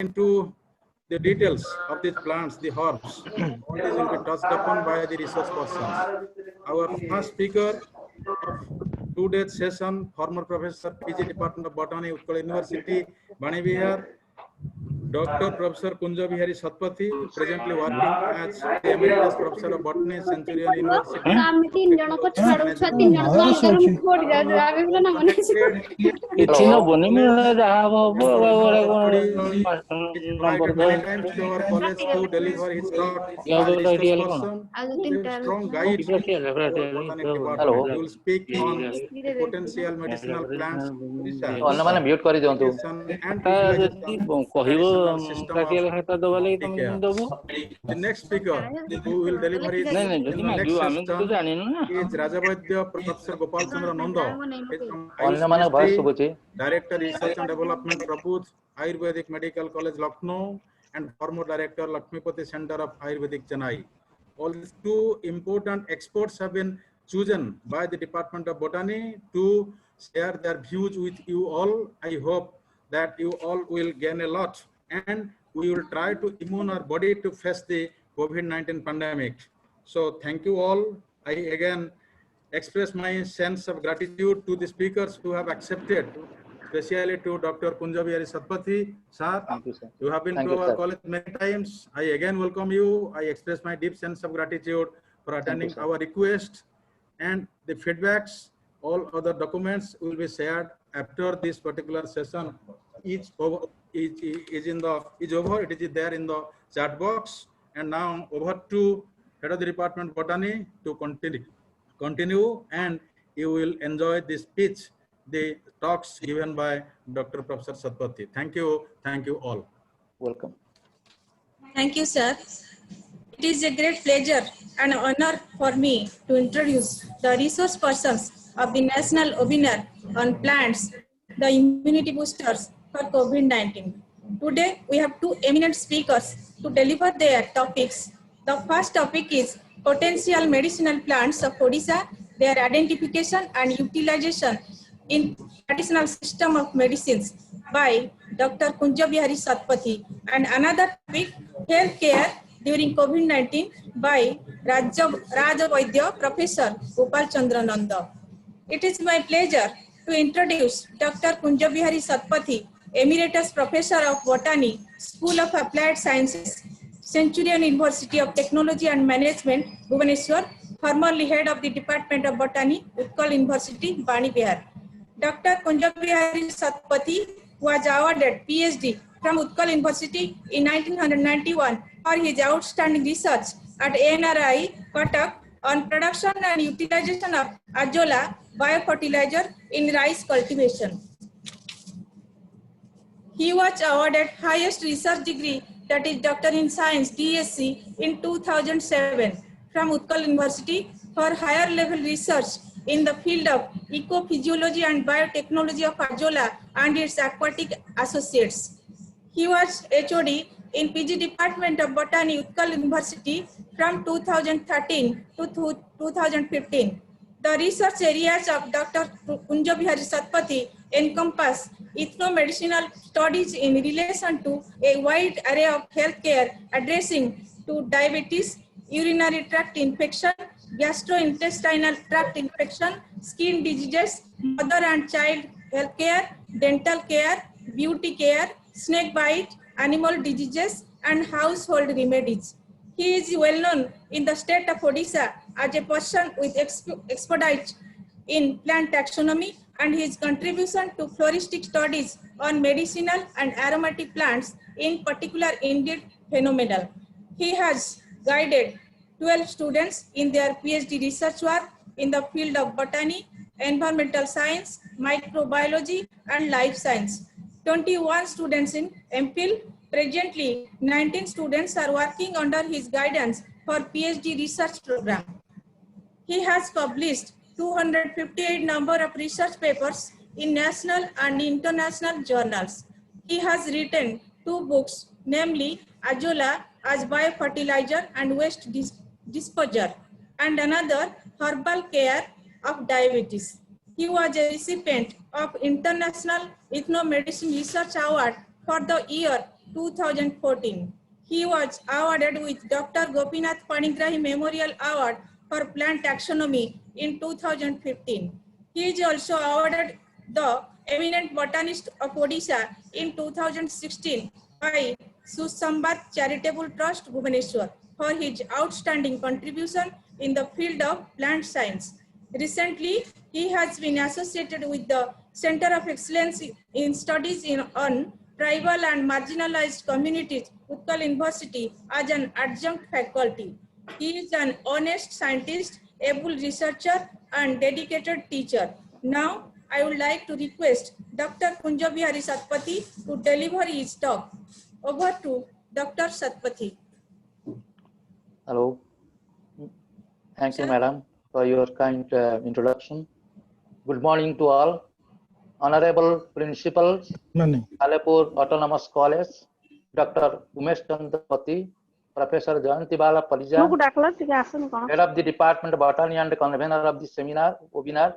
into the details of these plants, the herbs, all these will be touched upon by the research persons. Our first speaker of today's session, former Professor, PG Department of Botany, Utkal University, Bani Vihar, Dr. Professor Kunja Bihari Satpathy, presently working as the Emeritus Professor of Botany, Centurion University. Many times to our college to deliver his talk as discuss person, a strong guide to botanic department. He will speak on the potential medicinal plants research, and utilization traditional system of care. The next speaker who will deliver his in the next session is Rajavaidya Professor Gopal Chandra Nanda. He is from IUCSD, Director Research and Development Prabhuj Ayurvedic Medical College Lucknow and former Director Lakshmipati Center of Ayurvedic Chennai. All these two important experts have been chosen by the Department of Botany to share their views with you all. I hope that you all will gain a lot and we will try to immune our body to face the COVID-19 pandemic. So thank you all. I again express my sense of gratitude to the speakers who have accepted, especially to Dr. Kunja Bihari Satpathy. Sir, you have been to our college many times. I again welcome you. I express my deep sense of gratitude for attending our request, and the feedbacks, all other documents will be shared after this particular session is over. It is there in the chat box. And now over to Head of the Department Botany to continue, and you will enjoy this speech, the talks given by Dr. Professor Satpathy. Thank you all. Welcome. Thank you, sir. It is a great pleasure and honor for me to introduce the resource persons of the National Webinar on Plants, the Immunity Boosters for COVID-19. Today, we have two eminent speakers to deliver their topics. The first topic is potential medicinal plants of Odisha, their identification and utilization in traditional system of medicines by Dr. Kunja Bihari Satpathy, and another topic, healthcare during COVID-19 by Rajavaidya Professor Gopal Chandra Nanda. It is my pleasure to introduce Dr. Kunja Bihari Satpathy, Emeritus Professor of Botany, School of Applied Sciences, Centurion University of Technology and Management, Bhubaneswar, formerly head of the Department of Botany, Utkal University, Bani Vihar. Dr. Kunja Bihari Satpathy was awarded PhD from Utkal University in 1991 for his outstanding research at ANRI, Cuttack on production and utilization of azolla biofertilizer in rice cultivation. He was awarded highest research degree, that is Doctor in Science DSc in 2007 from Utkal University for higher level research in the field of ecophysiology and biotechnology of azolla and its aquatic associates. He was HOD in PG Department of Botany, Utkal University from 2013 to 2015. The research areas of Dr. Kunja Bihari Satpathy encompass ethnomedicinal studies in relation to a wide array of healthcare addressing to diabetes, urinary tract infection, gastrointestinal tract infection, skin diseases, mother and child healthcare, dental care, beauty care, snake bite, animal diseases, and household remedies. He is well known in the state of Odisha as a person with expertise in plant taxonomy, and his contribution to floristic studies on medicinal and aromatic plants in particular indeed phenomenal. He has guided 12 students in their PhD research work in the field of botany, environmental science, microbiology, and life science. 21 students in MPhil. Presently, 19 students are working under his guidance for PhD research program. He has published 258 number of research papers in national and international journals. He has written 2 books, namely Azolla as Biofertilizer and Waste Disposer, and another, Herbal Care of Diabetes. He was a recipient of International Ethnomedicine Research Award for the year 2014. He was awarded with Dr. Gopinath Panigrahi Memorial Award for Plant Taxonomy in 2015. He is also awarded the Eminent Botanist of Odisha in 2016 by Susambat Charitable Trust, Bhubaneswar, for his outstanding contribution in the field of plant science. Recently, he has been associated with the Center of Excellence in Studies on Tribal and Marginalized Communities, Utkal University, as an adjunct faculty. He is an honest scientist, able researcher, and dedicated teacher. Now, I would like to request Dr. Kunja Bihari Satpathy to deliver his talk. Over to Dr. Satpathy. Hello. Thank you, madam, for your kind introduction. Good morning to all. Honorable Principals, Alepur Autonomous College, Dr. Umesh Chandapati, Professor Jayantibala Parija, Head of the Department of Botany and Convener of the webinar,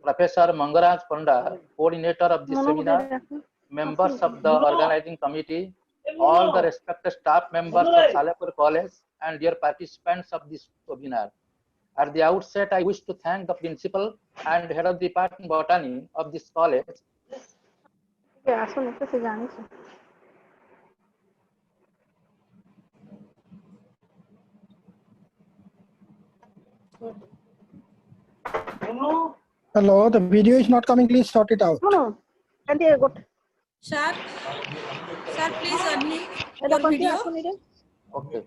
Professor Mangaraj Panda, Coordinator of the seminar, members of the organizing committee, all the respected staff members of Salepur College, and dear participants of this webinar. At the outset, I wish to thank the principal and head of the department botany of this college. Hello, the video is not coming. Please sort it out. Sir, please unmute your video. Okay.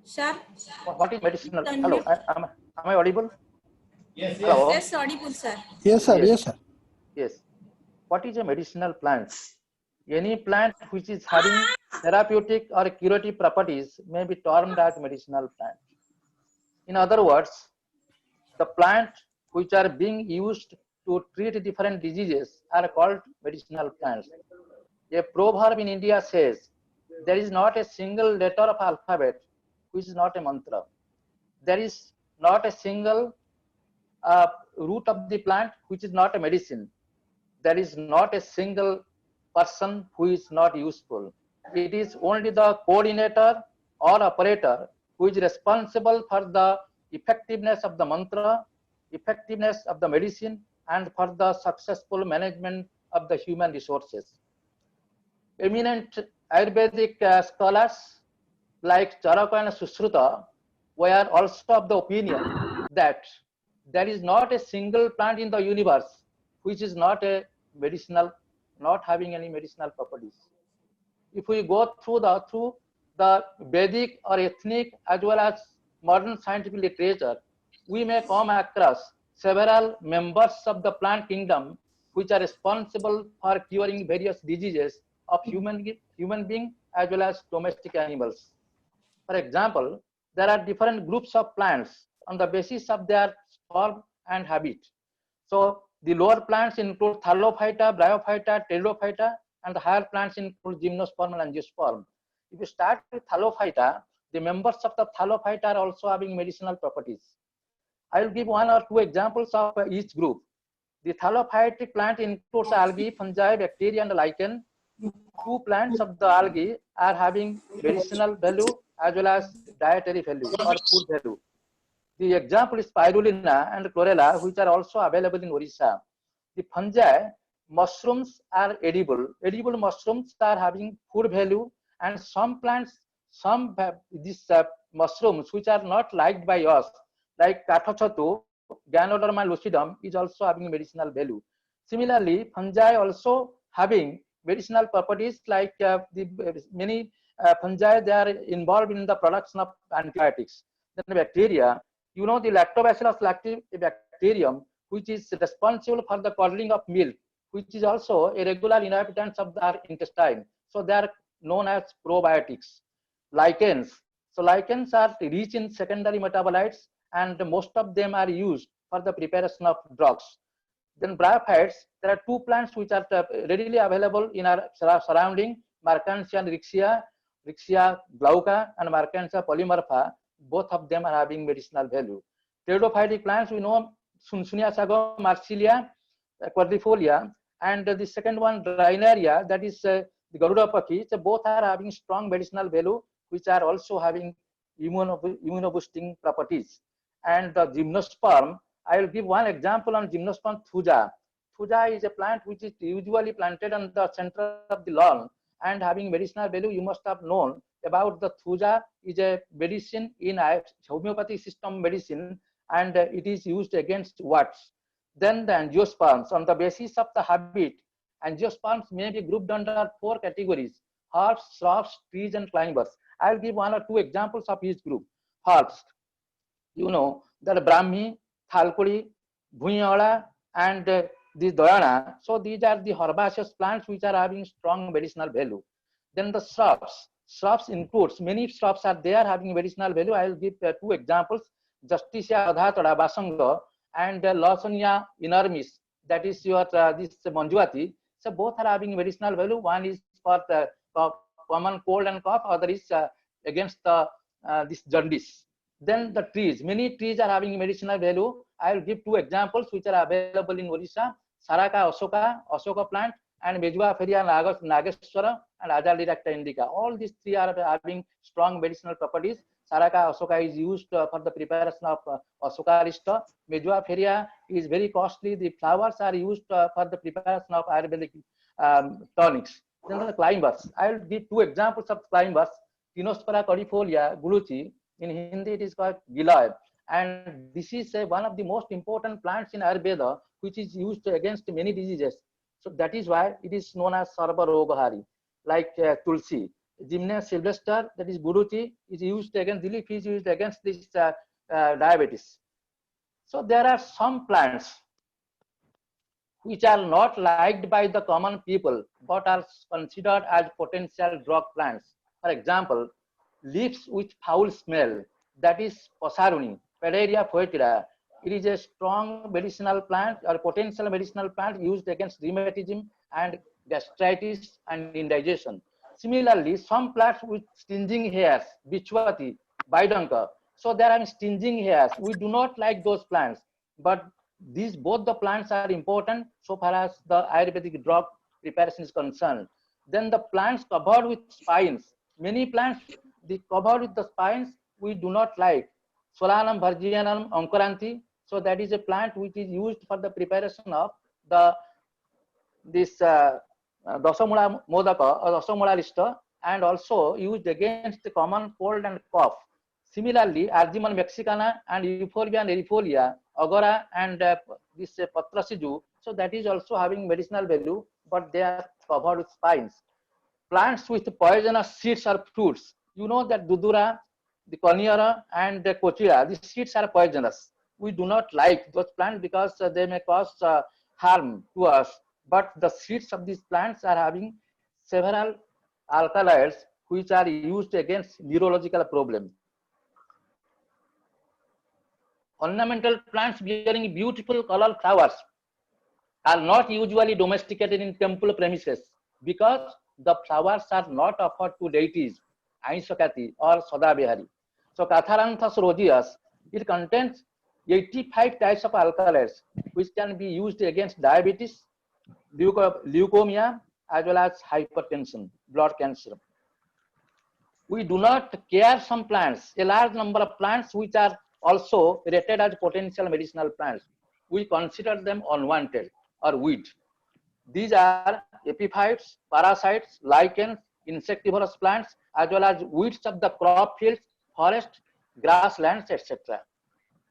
Sir, what is medicinal? Hello, am I audible? Yes, yes. Hello? Yes, audible, sir. Yes, sir. Yes. Yes, sir. Yes. What is a medicinal plant? Any plant which is having therapeutic or curative properties may be termed as medicinal plant. In other words, the plant which are being used to treat different diseases are called medicinal plants. A proverb in India says, there is not a single letter of alphabet which is not a mantra. There is not a single root of the plant which is not a medicine. There is not a single person who is not useful. It is only the coordinator or operator who is responsible for the effectiveness of the mantra, effectiveness of the medicine, and for the successful management of the human resources. Eminent Ayurvedic scholars like Charaka and Sushruta were also of the opinion that there is not a single plant in the universe which is not a medicinal, not having any medicinal properties. If we go through the Vedic or ethnic as well as modern scientific literature, we may come across several members of the plant kingdom which are responsible for curing various diseases of human being as well as domestic animals. For example, there are different groups of plants on the basis of their form and habit. So the lower plants include Thallophyta, Bryophyta, Pteridophyta, and the higher plants include Gymnosperm and Angiosperm. If you start with Thallophyta, the members of the Thallophyta are also having medicinal properties. I will give one or two examples of each group. The Thallophytic plant includes algae, fungi, bacteria, and lichen. Two plants of the algae are having medicinal value as well as dietary value or food value. The example is Spirulina and Chlorella, which are also available in Orissa. The fungi, mushrooms are edible. Edible mushrooms are having food value, and some plants, these mushrooms which are not liked by us, like Kathochatu, Ganoderma lucidum, is also having medicinal value. Similarly, fungi also having medicinal properties, like many fungi, they are involved in the production of antibiotics. Then bacteria, you know, the Lactobacillus lactobacterium, which is responsible for the curdling of milk, which is also a regular inhabitant of our intestine. So they are known as probiotics. Lichens. So lichens are rich in secondary metabolites, and most of them are used for the preparation of drugs. Then bryophytes, there are two plants which are readily available in our surrounding, Markansia rixia, Rixia glauca, and Markansia polymorpha. Both of them are having medicinal value. Pteridophytic plants, we know Sunsunia sago, Marsilia, Quadrifolia, and the second one, Rhinaria, that is the Garuda Pakhi. So both are having strong medicinal value, which are also having immunoboosting properties. And the gymnosperm, I will give one example on gymnosperm thuja. Thuja is a plant which is usually planted on the center of the lawn and having medicinal value. You must have known about the thuja is a medicine in homeopathic system medicine, and it is used against warts. Then the angiosperms, on the basis of the habit, angiosperms may be grouped under 4 categories: herbs, shrubs, trees, and climbers. I will give 1 or 2 examples of each group. Herbs, you know, that Brahmi, Thalkuri, Bhuiyola, and the Doyana. So these are the herbaceous plants which are having strong medicinal value. Then the shrubs. Shrubs includes, many shrubs are there having medicinal value. I will give 2 examples: Justicia adhatora basanga and Lawsonia enormis, that is your this Manjuati. So both are having medicinal value. One is for the common cold and cough, other is against the this jaundice. Then the trees, many trees are having medicinal value. I will give 2 examples which are available in Odisha: Saraka Ashoka plant, and Mejua feria Nageshwara, and Azadiracta indica. All these 3 are having strong medicinal properties. Saraka Ashoka is used for the preparation of Ashoka Arista. Mejua feria is very costly. The flowers are used for the preparation of Ayurvedic tonics. Then the climbers, I will give 2 examples of climbers: Tinospora caudifolia guluchi. In Hindi it is called giloy, and this is one of the most important plants in Ayurveda, which is used against many diseases. So that is why it is known as Sarva Rogahari. Like Tulsi, Gymnea sylvester, that is Guruchi, is used against, the leaf is used against this diabetes. So there are some plants which are not liked by the common people, but are considered as potential drug plants. For example, leaves with foul smell, that is Pasaruni, Padaria foetida. It is a strong medicinal plant or potential medicinal plant used against rheumatism and gastritis and indigestion. Similarly, some plants with stinging hairs, Bichwati, Baidanka. So there are stinging hairs. We do not like those plants, but these both the plants are important so far as the Ayurvedic drug preparation is concerned. Then the plants covered with spines. Many plants covered with the spines we do not like. Solanum virginum oncoranthi. So that is a plant which is used for the preparation of this Dasamula modaka or Dasamula lista, and also used against the common cold and cough. Similarly, Argemon mexicana and Euphorbia nerifolia, agora, and this Patrasiju. So that is also having medicinal value, but they are covered with spines. Plants with poisonous seeds or fruits. You know that Dudura, the Corneara, and the Cochira, these seeds are poisonous. We do not like those plants because they may cause harm to us. But the seeds of these plants are having several alkaloids which are used against neurological problems. Ornamental plants bearing beautiful colored flowers are not usually domesticated in temple premises because the flowers are not offered to deities, Aishakati or Sadabihari. So Catharanthus roseus, it contains 85 types of alkaloids which can be used against diabetes, leukemia, as well as hypertension, blood cancer. We do not care some plants, a large number of plants which are also rated as potential medicinal plants. We consider them unwanted or weed. These are epiphytes, parasites, lichens, insectivorous plants, as well as weeds of the crop fields, forest, grasslands, etc.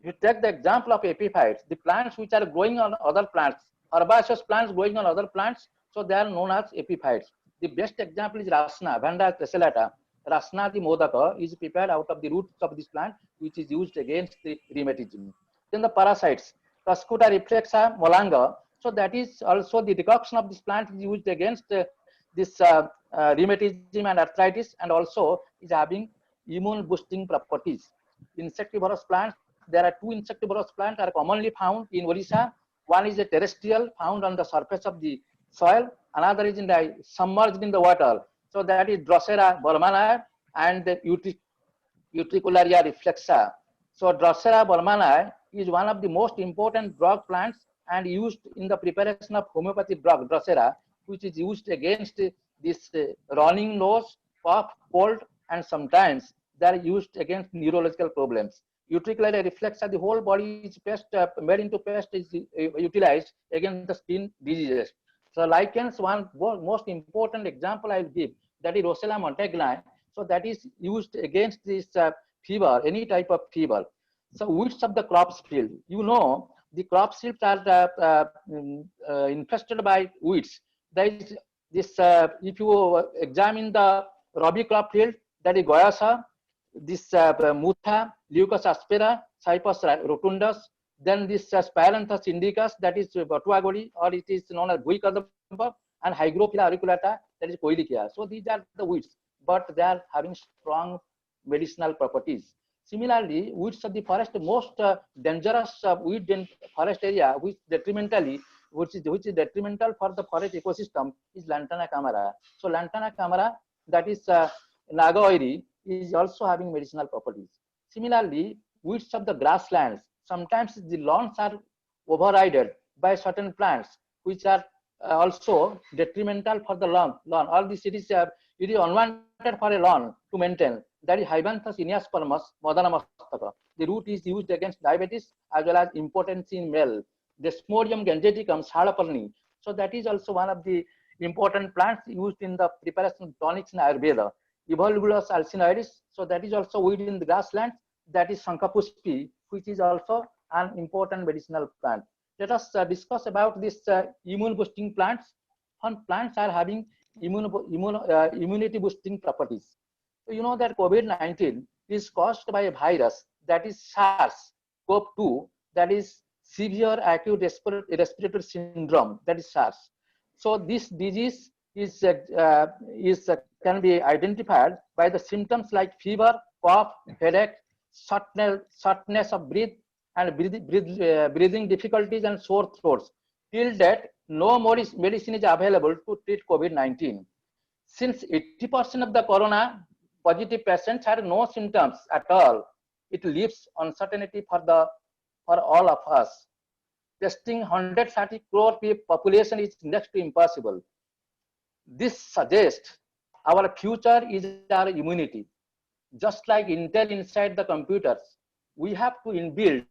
If you take the example of epiphytes, the plants which are growing on other plants, herbaceous plants growing on other plants, so they are known as epiphytes. The best example is Rasna, Vanda tessellata. Rasna the modaka is prepared out of the roots of this plant, which is used against the rheumatism. Then the parasites, Cuscuta reflexa molanga. So that is also the decoction of this plant is used against this rheumatism and arthritis, and also is having immune boosting properties. Insectivorous plants, there are 2 insectivorous plants are commonly found in Odisha. One is a terrestrial, found on the surface of the soil. Another is submerged in the water. So that is Drosera burmanae and Utricularia reflexa. So Drosera burmanae is one of the most important drug plants and used in the preparation of homeopathy drug Drosera, which is used against this running nose, cough, cold, and sometimes they are used against neurological problems. Utricularia reflexa, the whole body is paste, made into paste, is utilized against the skin diseases. So lichens, one most important example I will give, that is Rossella montegni. So that is used against this fever, any type of fever. So weeds of the crops field, you know, the crop fields are infested by weeds. There is this, if you examine the Rabi crop field, that is Goyasa, this Mutha, Leucas aspera, Cyprus rotundus, then this Spiranthes indicus, that is Batuagori, or it is known as Guicadamba, and Hygrophila auriculata, that is Coelicia. So these are the weeds, but they are having strong medicinal properties. Similarly, weeds of the forest, most dangerous weed in forest area, which is detrimental for the forest ecosystem, is Lantana camara. So Lantana camara, that is Naga oiri, is also having medicinal properties. Similarly, weeds of the grasslands, sometimes the lawns are overridden by certain plants which are also detrimental for the lawn. All this it is unwanted for a lawn to maintain. That is Hibanthes ineospermus modanamastaka. The root is used against diabetes as well as impotency in male. Desmodium gangeticum Shalapalni. So that is also one of the important plants used in the preparation of tonics in Ayurveda. Evolvulus alcinoides, so that is also weed in the grasslands. That is Shankapuspi, which is also an important medicinal plant. Let us discuss about this immune boosting plants. When plants are having immunity boosting properties. So you know that COVID-19 is caused by a virus, that is SARS-CoV-2, that is severe acute respiratory syndrome, that is SARS. So this disease is can be identified by the symptoms like fever, cough, headache, shortness of breath, and breathing difficulties and sore throats. Till that, no more medicine is available to treat COVID-19. Since 80% of the corona positive patients had no symptoms at all, it leaves uncertainty for all of us. Testing 130 crore population is next to impossible. This suggests our future is our immunity. Just like Intel inside the computers, we have to inbuild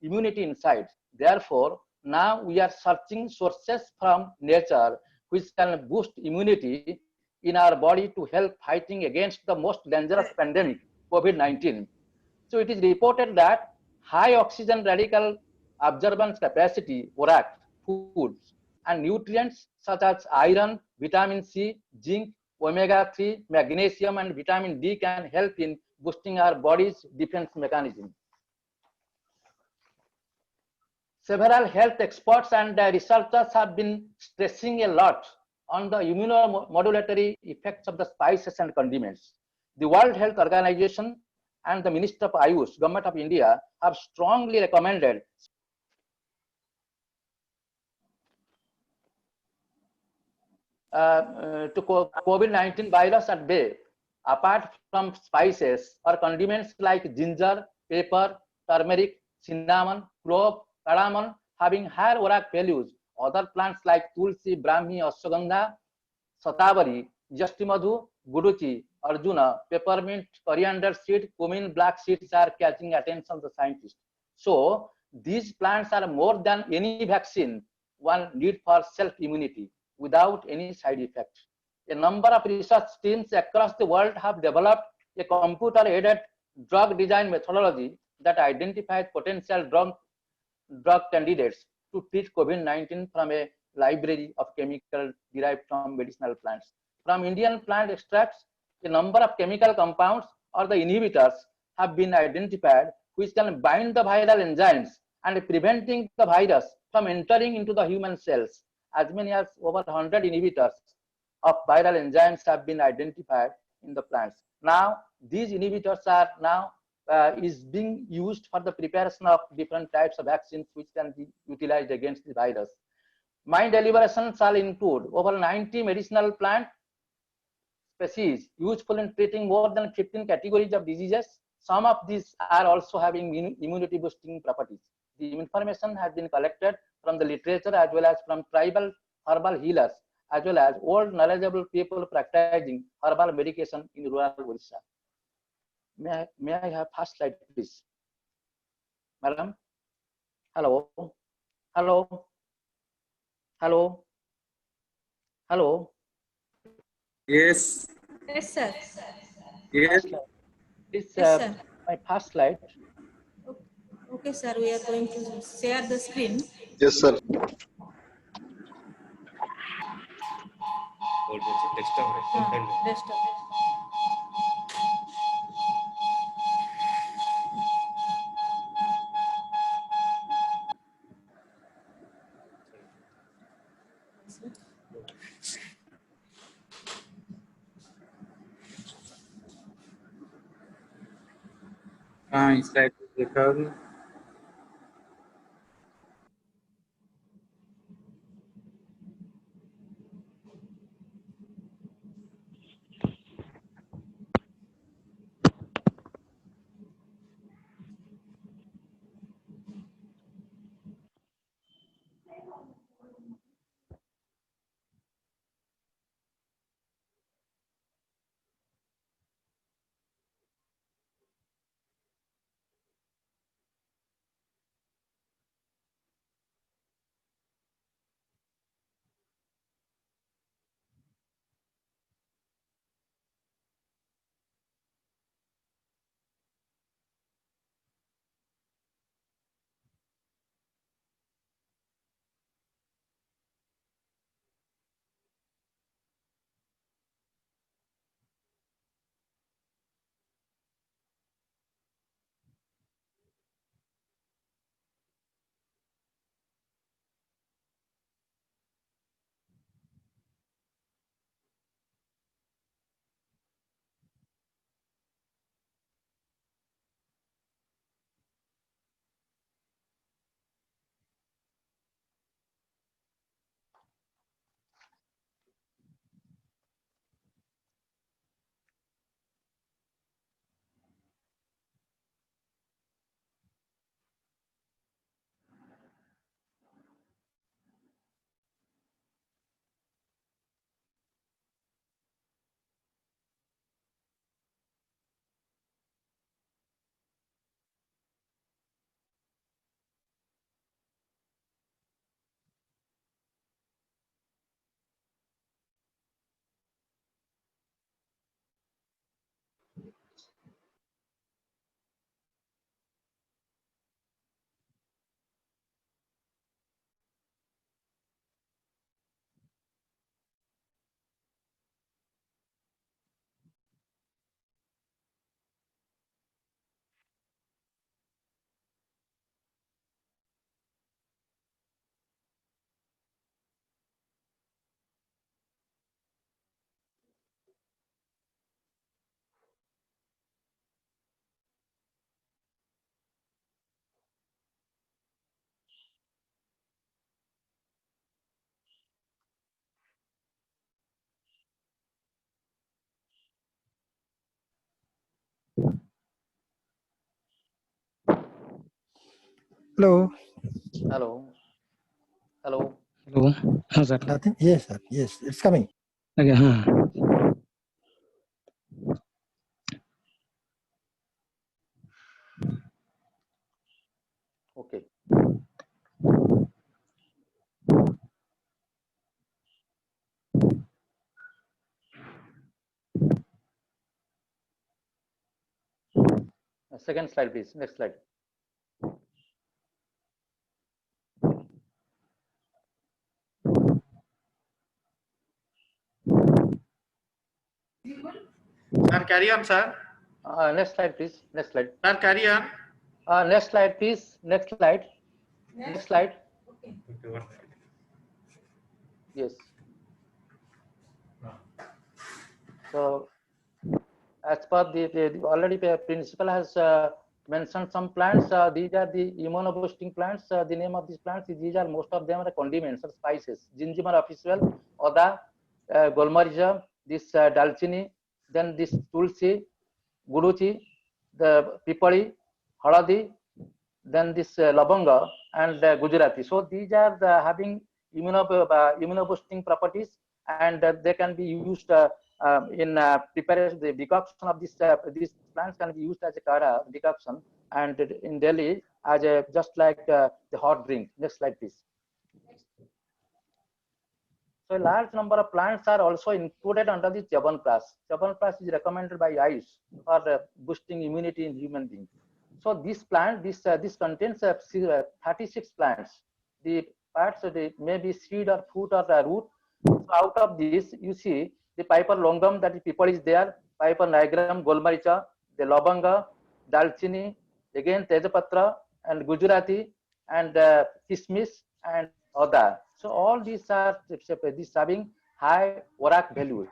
immunity inside. Therefore, now we are searching sources from nature which can boost immunity in our body to help fighting against the most dangerous pandemic, COVID-19. So it is reported that high oxygen radical absorbance capacity, ORAC, foods and nutrients such as iron, vitamin C, zinc, omega-3, magnesium, and vitamin D can help in boosting our body's defense mechanism. Several health experts and researchers have been stressing a lot on the immunomodulatory effects of the spices and condiments. The World Health Organization and the Minister of Ayush, Government of India, have strongly recommended to COVID-19 virus at bay, apart from spices or condiments like ginger, pepper, turmeric, cinnamon, clove, cardamom having higher ORAC values. Other plants like tulsi, brahmi, ashwagandha, satavari, jastimadhu, guduchi, arjuna, peppermint, coriander seed, cumin, black seeds are catching attention of the scientists. So these plants are more than any vaccine one need for self-immunity without any side effect. A number of research teams across the world have developed a computer-aided drug design methodology that identifies potential drug candidates to treat COVID-19 from a library of chemicals derived from medicinal plants. From Indian plant extracts, a number of chemical compounds or the inhibitors have been identified which can bind the viral enzymes and preventing the virus from entering into the human cells. As many as over 100 inhibitors of viral enzymes have been identified in the plants. Now, these inhibitors are now is being used for the preparation of different types of vaccines which can be utilized against the virus. My deliberations shall include over 90 medicinal plant species useful in treating more than 15 categories of diseases. Some of these are also having immunity boosting properties. The information has been collected from the literature as well as from tribal herbal healers, as well as old knowledgeable people practicing herbal medication in rural Odisha. May I have first slide, please? Madam? Hello? Hello? Hello? Hello? Yes. Yes, sir. Yes. Please, Yes, sir. my first slide. Okay, sir. We are going to share the screen. Yes, sir. Desktop. Slide recovery. Hello. Hello? Hello? Hello. हाँ sir. Nothing? Yes, sir. Yes, it's coming. Okay, हाँ. Okay. Second slide, please. Next slide. Sir, carry on, sir. Next slide, please. Next slide. Sir, carry on. Next slide, please. Next slide. Next slide. Okay. Yes. So, as per the already principal has mentioned some plants. These are the immunoboosting plants. The name of these plants, these are most of them are condiments or spices. Gingiber official, oda, golmarija, this dalchini, then this tulsi, guduchi, the pipali, haladi, then this lavanga, and Gujarati. So these are having immunoboosting properties, and they can be used in preparation. The decoction of these plants can be used as a kara decoction, and in Delhi as a just like the hot drink. Next slide, please. So a large number of plants are also included under the Chyawanprash. Chyawanprash is recommended by AYUSH for boosting immunity in human beings. So this plant, this contains 36 plants. The parts may be seed or fruit or root. So out of this, you see the Piper longum, that the people is there, Piper nigrum, golmaricha, the lobanga, dalchini, again tejapatra and Gujarati, and kismis and other. So all these are having high ORAC values.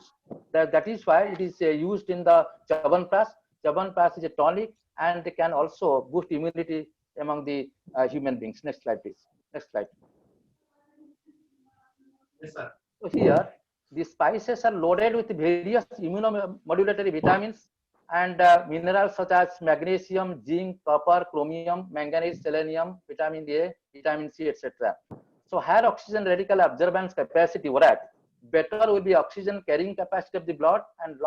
That is why it is used in the Chyawanprash. Chyawanprash is a tonic and they can also boost immunity among the human beings. Next slide, please. Next slide. Yes, sir. So here, the spices are loaded with various immunomodulatory vitamins and minerals such as magnesium, zinc, copper, chromium, manganese, selenium, vitamin A, vitamin C, etc. So higher oxygen radical absorbance capacity, ORAC, better will be oxygen carrying capacity of the blood and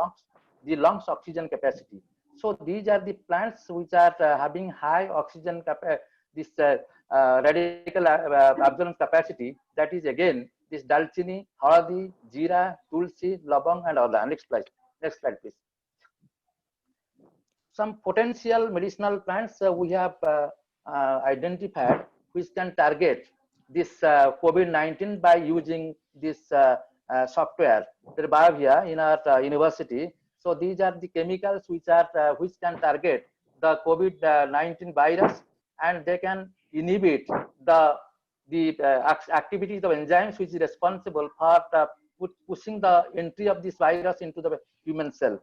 the lungs oxygen capacity. So these are the plants which are having high oxygen radical absorbance capacity. That is again this dalchini, haldi, jeera, tulsi, labang, and all that. Next slide. Next slide, please. Some potential medicinal plants we have identified which can target this COVID-19 by using this software, the BioVia, in our university. So these are the chemicals which can target the COVID-19 virus, and they can inhibit the activities of enzymes which is responsible for pushing the entry of this virus into the human cell.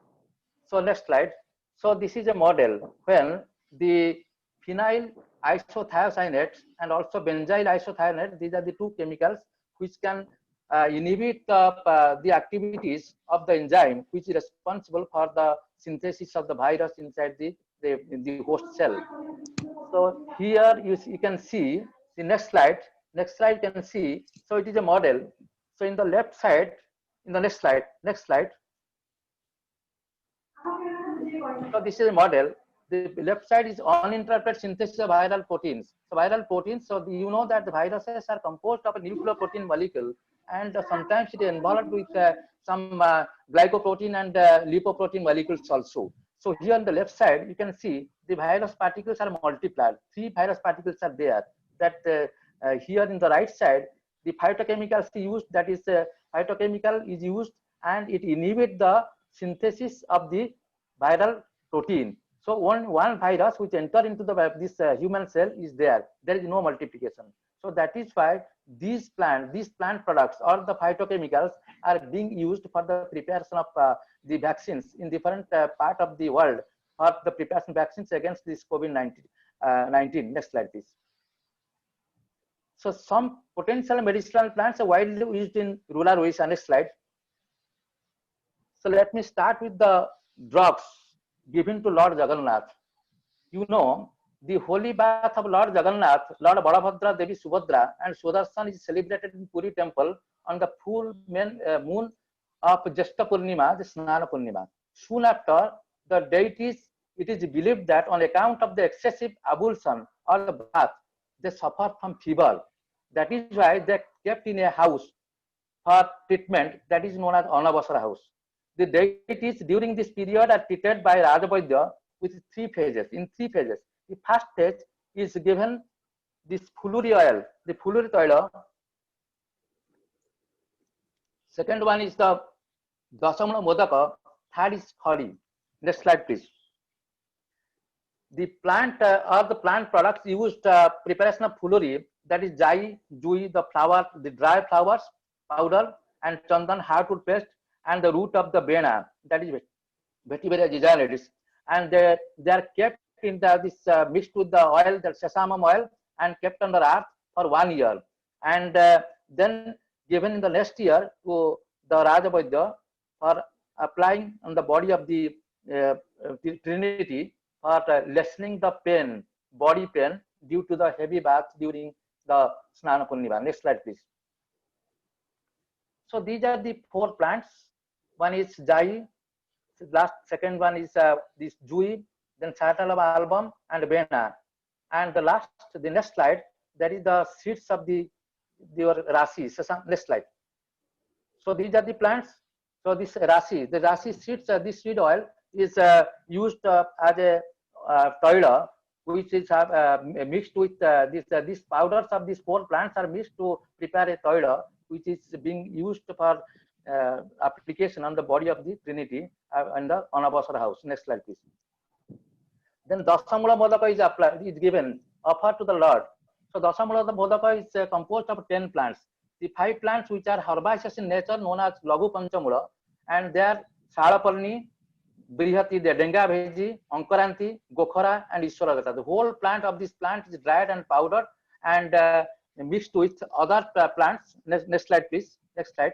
So next slide. So this is a model when the phenyl isothiocyanate and also benzyl isothiocyanate, these are the two chemicals which can inhibit the activities of the enzyme which is responsible for the synthesis of the virus inside the host cell. So here you can see the next slide. Next slide you can see. So it is a model. So in the left side, in the next slide. So this is a model. The left side is uninterrupted synthesis of viral proteins. So viral proteins, so you know that the viruses are composed of a nucleoprotein molecule, and sometimes it is involved with some glycoprotein and lipoprotein molecules also. So here on the left side, you can see the virus particles are multiplied. 3 virus particles are there. That here in the right side, the phytochemicals used, that is phytochemical is used, and it inhibits the synthesis of the viral protein. So one virus which enter into this human cell is there. There is no multiplication. So that is why these plant products or the phytochemicals are being used for the preparation of the vaccines in different part of the world, for the preparation vaccines against this COVID-19. Next slide, please. So some potential medicinal plants are widely used in rural Odisha. Next slide. So let me start with the drugs given to Lord Jagannath. You know, the holy bath of Lord Jagannath, Lord Balabhadra, Devi Subhadra, and Sudarshan is celebrated in Puri temple on the full moon of Jyeshta Purnima, the Snana Purnima. Soon after, the deities, it is believed that on account of the excessive ablution or the bath, they suffer from fever. That is why they kept in a house for treatment, that is known as Anavasara house. The deities during this period are treated by Rajavaidya with 3 phases. In 3 phases, the first phase is given this fuluri oil, the fuluri oil. Second one is the Dasamana Modaka. Third is Khadi. Next slide, please. The plant or the plant products used preparation of fuluri, that is jai, jui, the flower, the dry flowers, powder, and chandan, hair toothpaste, and the root of the bena, that is Vetiveria gigantes, and they are kept in this mixed with the oil, the sesamum oil, and kept under earth for 1 year, and then given in the next year to the Rajavaidya for applying on the body of the Trinity for lessening the pain, body pain, due to the heavy bath during the Snana Purnima. Next slide, please. So these are the 4 plants. One is Jai, second one is this Jui, then Satalava album and Bena. And the next slide, that is the seeds of your Rasi. Next slide. So these are the plants. So this Rasi, the Rasi seeds, this seed oil is used as a toiler, which is mixed with these powders of these 4 plants are mixed to prepare a toiler, which is being used for application on the body of the Trinity in the Anabasara house. Next slide, please. Then Dasamula Modaka is applied, is given, offered to the Lord. So Dasamula Modaka is composed of 10 plants. The 5 plants which are herbaceous in nature, known as Lagu Panchamula, and they are Salaparni, Brihati, the Denga Bheji, Ankaranti, Gokhara, and Ishwaragata. The whole plant of this plant is dried and powdered and mixed with other plants. Next slide, please. Next slide.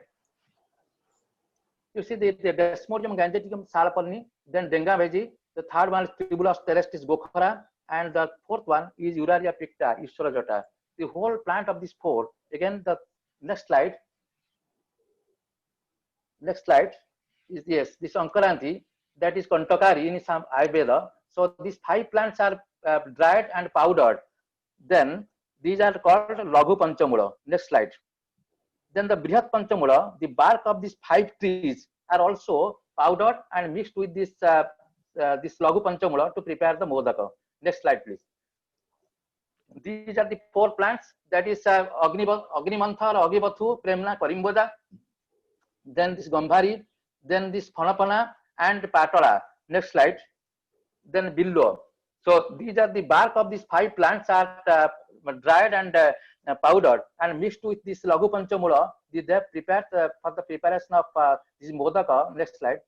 You see the Desmodium gangeticum Salaparni, then Denga Bheji. The third one is Tribulus terrestris Gokhara, and the 4th one is Uraria picta, Ishwarajata. The whole plant of these 4. Again, the next slide. Next slide is this Ankaranti, that is Kontokari in some Ayurveda. So these 5 plants are dried and powdered. Then these are called Laghu Panchamula. Next slide. Then the Brihat Panchamula, the bark of these 5 trees are also powdered and mixed with this this Laghu Panchamula to prepare the Modaka. Next slide, please. These are the 4 plants, that is Agnimantha or Agibathu, Premna, Karimboda, then this Gambhari, then this Phanapana and Patola. Next slide. Then Billo. So these are the bark of these 5 plants are dried and powdered and mixed with this Laghu Panchamula. They prepared for the preparation of this Modaka. Next slide.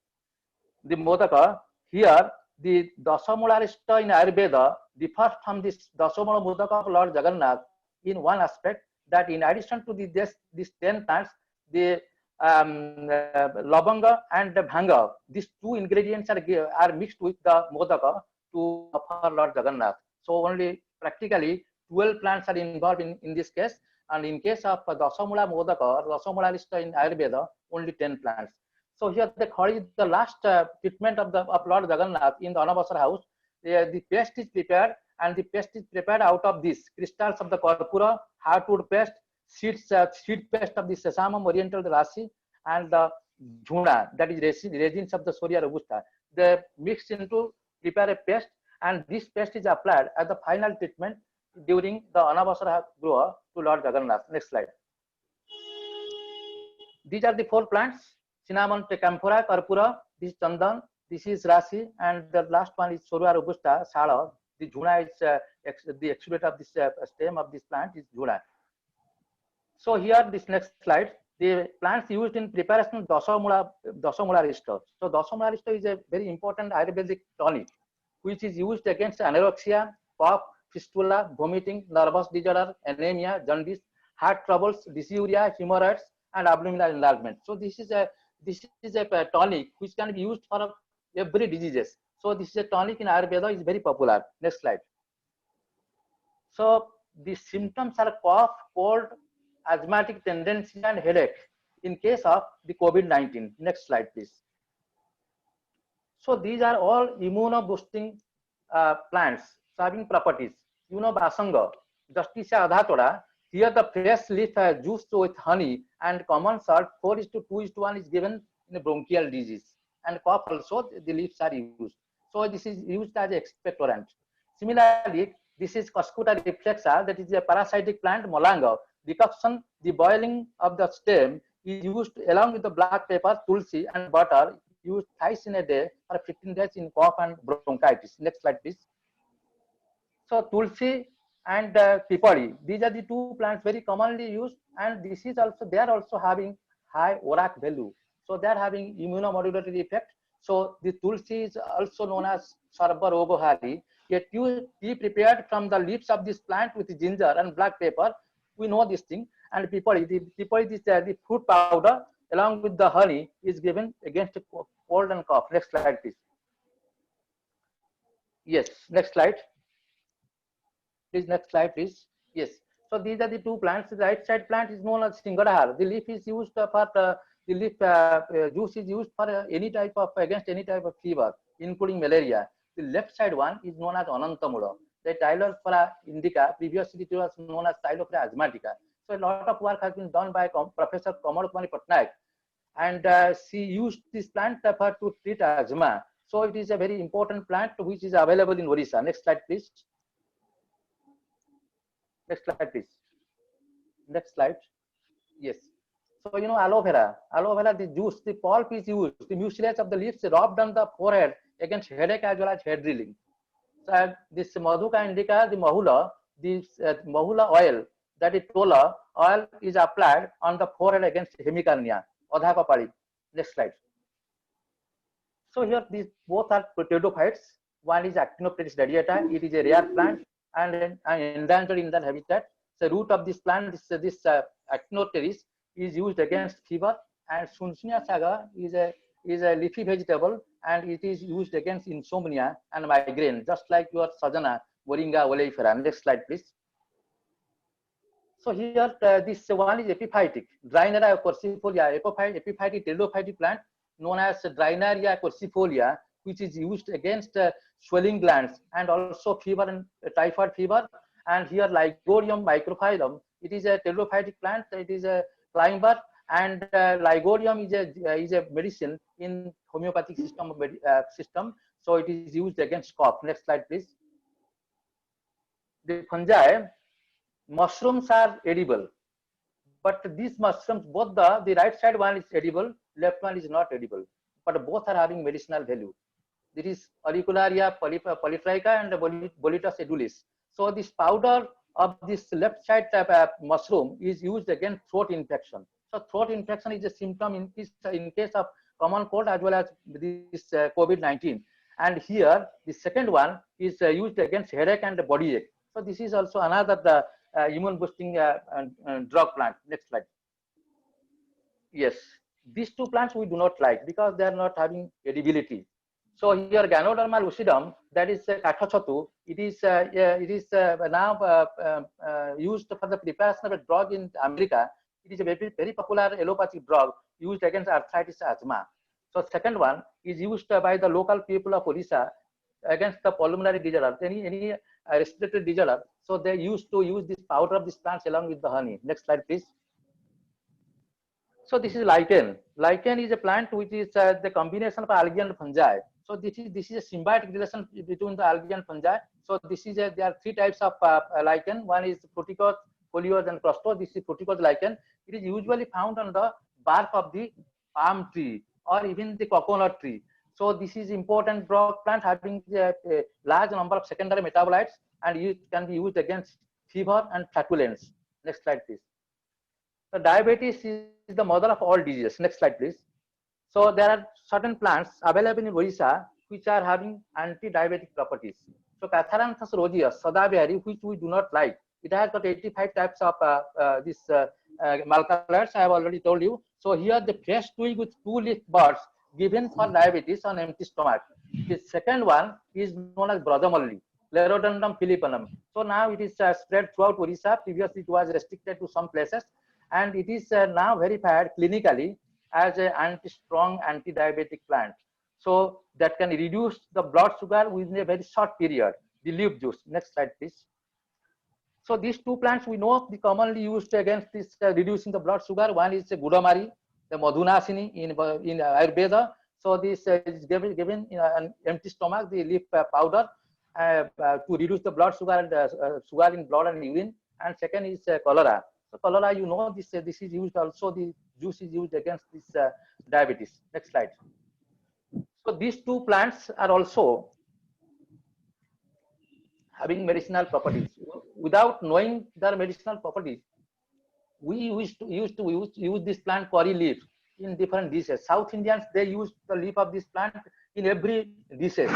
The Modaka, here the Dasamularista in Ayurveda differs from this Dasamula Modaka of Lord Jagannath in one aspect, that in addition to these 10 plants, the Labanga and the Bhanga, these 2 ingredients are mixed with the Modaka to offer Lord Jagannath. So only practically 12 plants are involved in this case, and in case of Dasamula Modaka or Dasamularista in Ayurveda, only 10 plants. So here the khadi is the last treatment of Lord Jagannath in the Anabasara house. The paste is prepared, and the paste is prepared out of these crystals of the Karpura, hardwood paste, seed paste of the Sesamum oriental Rasi, and the Jhuna, that is resins of the Soria robusta. They mix into prepare a paste, and this paste is applied as the final treatment during the Anabasara Gruha to Lord Jagannath. Next slide. These are the 4 plants. Cinnamon, Camphora, Karpura, this is Chandan, this is Rasi, and the last one is Soria robusta, Sala. The Jhuna is the exudate of this stem of this plant is Jhuna. So here, this next slide, the plants used in preparation of Dasamularista. So Dasamularista is a very important Ayurvedic tonic, which is used against anorexia, cough, fistula, vomiting, nervous disorder, anemia, jaundice, heart troubles, dysuria, hemorrhoids, and abdominal enlargement. So this is a tonic which can be used for every diseases. So this is a tonic in Ayurveda, is very popular. Next slide. So the symptoms are cough, cold, asthmatic tendency, and headache in case of the COVID-19. Next slide, please. So these are all immuno-boosting plants having properties. You know Basanga, Justicia adhatora. Here the fresh leaf juice with honey and common salt 4:2:1 is given in a bronchial disease, and cough also the leaves are used. So this is used as expectorant. Similarly, this is Cuscuta reflexa, that is a parasitic plant Molanga. Decoction, the boiling of the stem is used along with the black pepper, tulsi, and butter, used thrice in a day for 15 days in cough and bronchitis. Next slide, please. So tulsi and pipari, these are the 2 plants very commonly used, and this is also, they are also having high ORAC value. So they are having immunomodulatory effect. So the tulsi is also known as Sarva Rogohari, a tea prepared from the leaves of this plant with ginger and black pepper. We know this thing. And pipari, is the fruit powder along with the honey is given against cold and cough. Next slide, please. Yes, next slide. Please next slide, please. Yes. So these are the two plants. The right side plant is known as Singadahar. The leaf is used for the leaf juice is used for any type of against any type of fever, including malaria. The left side one is known as Anantamura. The Tylophora indica, previously it was known as Tylophora asthmatica. So a lot of work has been done by Professor Kamal Kumari Patnaik, and she used this plant to treat asthma. So it is a very important plant which is available in Orissa. Next slide, please. Next slide, please. Next slide. Yes. So you know aloe vera, the juice, the pulp is used, the mucilage of the leaves rubbed on the forehead against headache as well as hair drilling. So this Madhuka indica, the mahula, this mahula oil, that is tola oil, is applied on the forehead against hemicarnia, adha kapali. Next slide. So here these both are pteridophytes. One is Actinopteris radiata. It is a rare plant and endangered in that habitat. The root of this plant, this Actinopteris, is used against fever, and Sunsunia saga is a leafy vegetable, and it is used against insomnia and migraine, just like your Sajana, Moringa oleifera. Next slide, please. So here this one is epiphytic, Drynera quercifolia, epiphytic pteridophytic plant known as Drynera quercifolia, which is used against swelling glands and also fever and typhoid fever. And here Lygorium microphyllum, it is a pteridophytic plant. It is a climber, and Lygorium is a medicine in homeopathic system. So it is used against cough. Next slide, please. The fungi, mushrooms are edible, but these mushrooms, both the right side one is edible, left one is not edible, but both are having medicinal value. This is Auricularia polytricha and Boletus edulis. So this powder of this left side mushroom is used against throat infection. So throat infection is a symptom in case of common cold as well as this COVID-19. And here the second one is used against headache and body ache. So this is also another immune boosting drug plant. Next slide. Yes, these two plants we do not like because they are not having edibility. So here Ganoderma lucidum, that is Kathachatu, it is now used for the preparation of a drug in America. It is a very, very popular allopathic drug used against arthritis asthma. So second one is used by the local people of Orissa against the pulmonary disorder, any respiratory disorder. So they used to use this powder of these plants along with the honey. Next slide, please. So this is lichen. Lichen is a plant which is the combination of algae and fungi. So this is a symbiotic relation between the algae and fungi. So this is there are three types of lichen. One is Proticos, foliose, and crustose. This is Proticos lichen. It is usually found on the bark of the palm tree or even the coconut tree. So this is important drug plant having a large number of secondary metabolites, and it can be used against fever and flatulence. Next slide, please. So diabetes is the mother of all diseases. Next slide, please. So there are certain plants available in Orissa which are having anti-diabetic properties. So Catharanthus roseus, Sadabihari, which we do not like. It has got 85 types of this malcolloids, I have already told you. So here the fresh twig with 2 leaf buds given for diabetes on empty stomach. The second one is known as Brajamalli, Lerodendron philippanum. So now it is spread throughout Orissa. Previously it was restricted to some places, and it is now verified clinically as an strong anti-diabetic plant. So that can reduce the blood sugar within a very short period. The leaf juice. Next slide, please. So these two plants we know the commonly used against this reducing the blood sugar. One is Gudamari, the Madhunasini in Ayurveda. So this is given in an empty stomach, the leaf powder to reduce the blood sugar and sugar in blood and urine. And second is cholera. So cholera, you know, this is used also, the juice is used against this diabetes. Next slide. So these two plants are also having medicinal properties. Without knowing their medicinal properties, we used to use this plant curry leaf in different dishes. South Indians, they use the leaf of this plant in every dishes.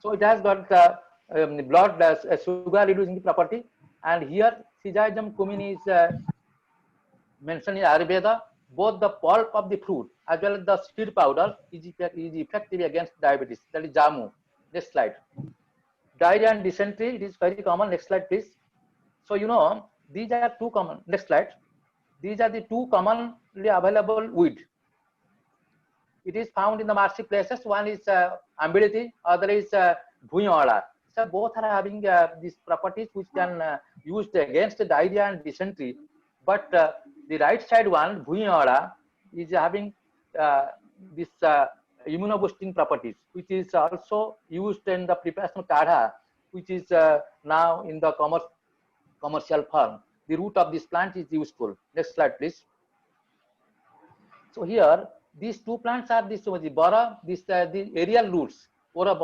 So it has got blood sugar reducing property. And here Physagium cumini is mentioned in Ayurveda. Both the pulp of the fruit as well as the seed powder is effective against diabetes. That is Jamu. Next slide. Diarrhea and dysentery, it is very common. Next slide, please. So you know these are two common. Next slide. These are the two commonly available weed. It is found in the marshy places. One is Ambiditi, other is Bhuyola. So both are having these properties which can used against diarrhea and dysentery. But the right side one, Bhuyola, is having this immunoboosting properties, which is also used in the preparation of kadha, which is now in the commercial form. The root of this plant is useful. Next slide, please. So here, these two plants are this bara, the aerial roots, ora,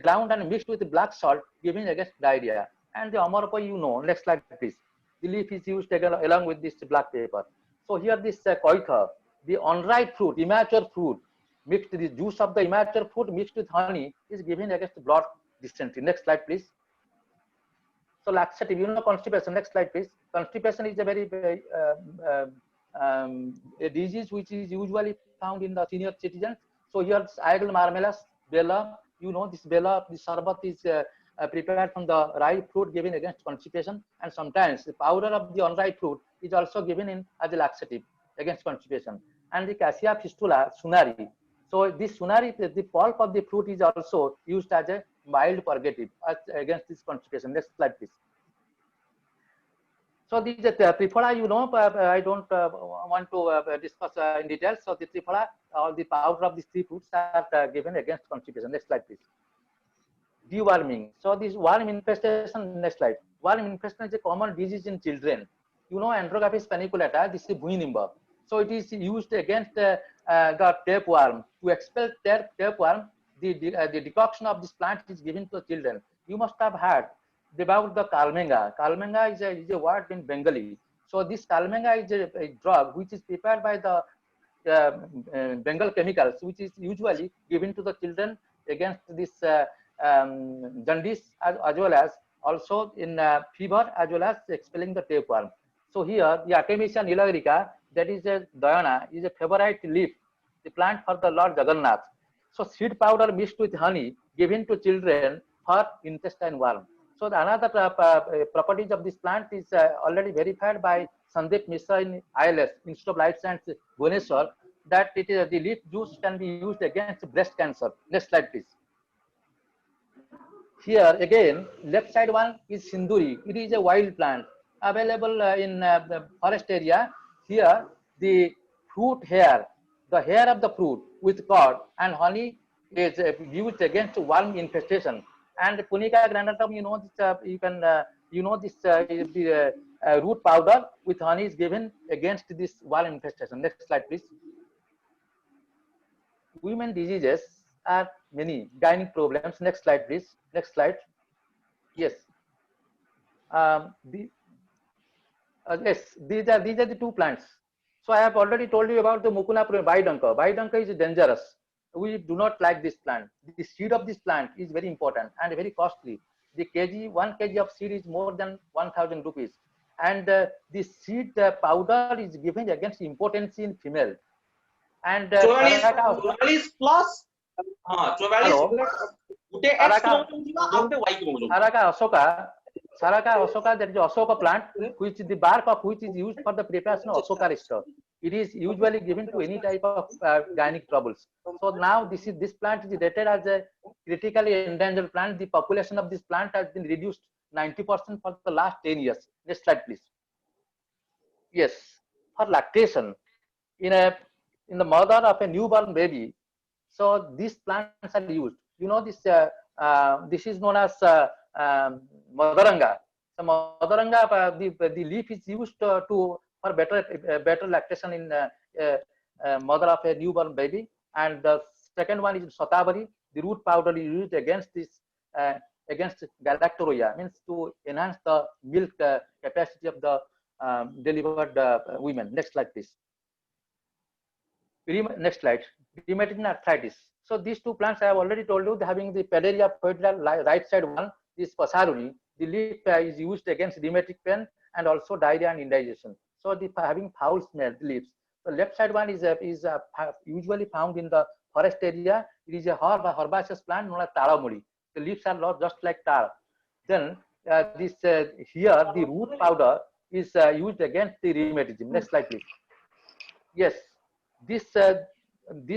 ground and mixed with black salt, giving against diarrhea. And the amarapa, you know. Next slide, please. The leaf is used along with this black pepper. So here, this koitha, the unripe fruit, immature fruit, mixed the juice of the immature fruit mixed with honey is given against blood dysentery. Next slide, please. So laxative, you know, constipation. Next slide, please. Constipation is a very a disease which is usually found in the senior citizens. So here, Aegle marmelas, bella, you know, this bella, this sarbat is prepared from the ripe fruit given against constipation, and sometimes the powder of the unripe fruit is also given in as a laxative against constipation. And the Cassia fistula, sunari. So this sunari, the pulp of the fruit is also used as a mild purgative against this constipation. Next slide, please. So the Triphala, you know, I don't want to discuss in detail. So the Triphala, all the powder of these three fruits are given against constipation. Next slide, please. Deworming. So this worm infestation. Next slide. Worm infestation is a common disease in children. You know, Andrographis paniculata. This is Bhuinimba. So it is used against the tapeworm. To expel tapeworm, the decoction of this plant is given to children. You must have heard about the kalmenga. Kalmenga is a word in Bengali. So this kalmenga is a drug which is prepared by the Bengal chemicals, which is usually given to the children against this jaundice as well as also in fever as well as expelling the tapeworm. So here the Artemisia niloerica, that is a Dayana, is a favorite leaf, the plant for the Lord Jagannath. So seed powder mixed with honey given to children for intestine worm. So the another properties of this plant is already verified by Sandeep Mishra in ILS, Institute of Life Science, Bhubaneswar, that it is the leaf juice can be used against breast cancer. Next slide, please. Here again, left side one is Sinduri. It is a wild plant available in the forest area. Here, the fruit hair, the hair of the fruit with curd and honey is used against worm infestation. And Punica granatum, you know, this, you can, you know, this the root powder with honey is given against this worm infestation. Next slide, please. Women diseases are many, gynec problems. Next slide, please. Next slide. Yes. Yes, these are the two plants. So I have already told you about the Mucuna Bidunca. Bidunca is dangerous. We do not like this plant. The seed of this plant is very important and very costly. The 1 kg of seed is more than 1,000 rupees. And the seed powder is given against impotency in female. And 44 plus. Saraka Asoka, that is Asoka plant, which the bark of which is used for the preparation of Asoka restor. It is usually given to any type of gynec troubles. So now this plant is rated as a critically endangered plant. The population of this plant has been reduced 90% for the last 10 years. Next slide, please. Yes, for lactation in the mother of a newborn baby. So these plants are used. You know this. This is known as Madaranga. So Madaranga, the leaf is used for better lactation in mother of a newborn baby. And the second one is Sotabari. The root powder is used against this against galactorrhea, means to enhance the milk capacity of the delivered women. Next slide, please. Next slide. Rheumatoid arthritis. So these two plants I have already told you, having the Padaria foetida right side one, this Pasaruni, the leaf is used against rheumatic pain and also diarrhea and indigestion. So the having foul smell, the leaves. The left side one is usually found in the forest area. It is a herbaceous plant known as Taramuri. The leaves are just like tar. Then this here the root powder is used against the rheumatism. Next slide, please. Yes, this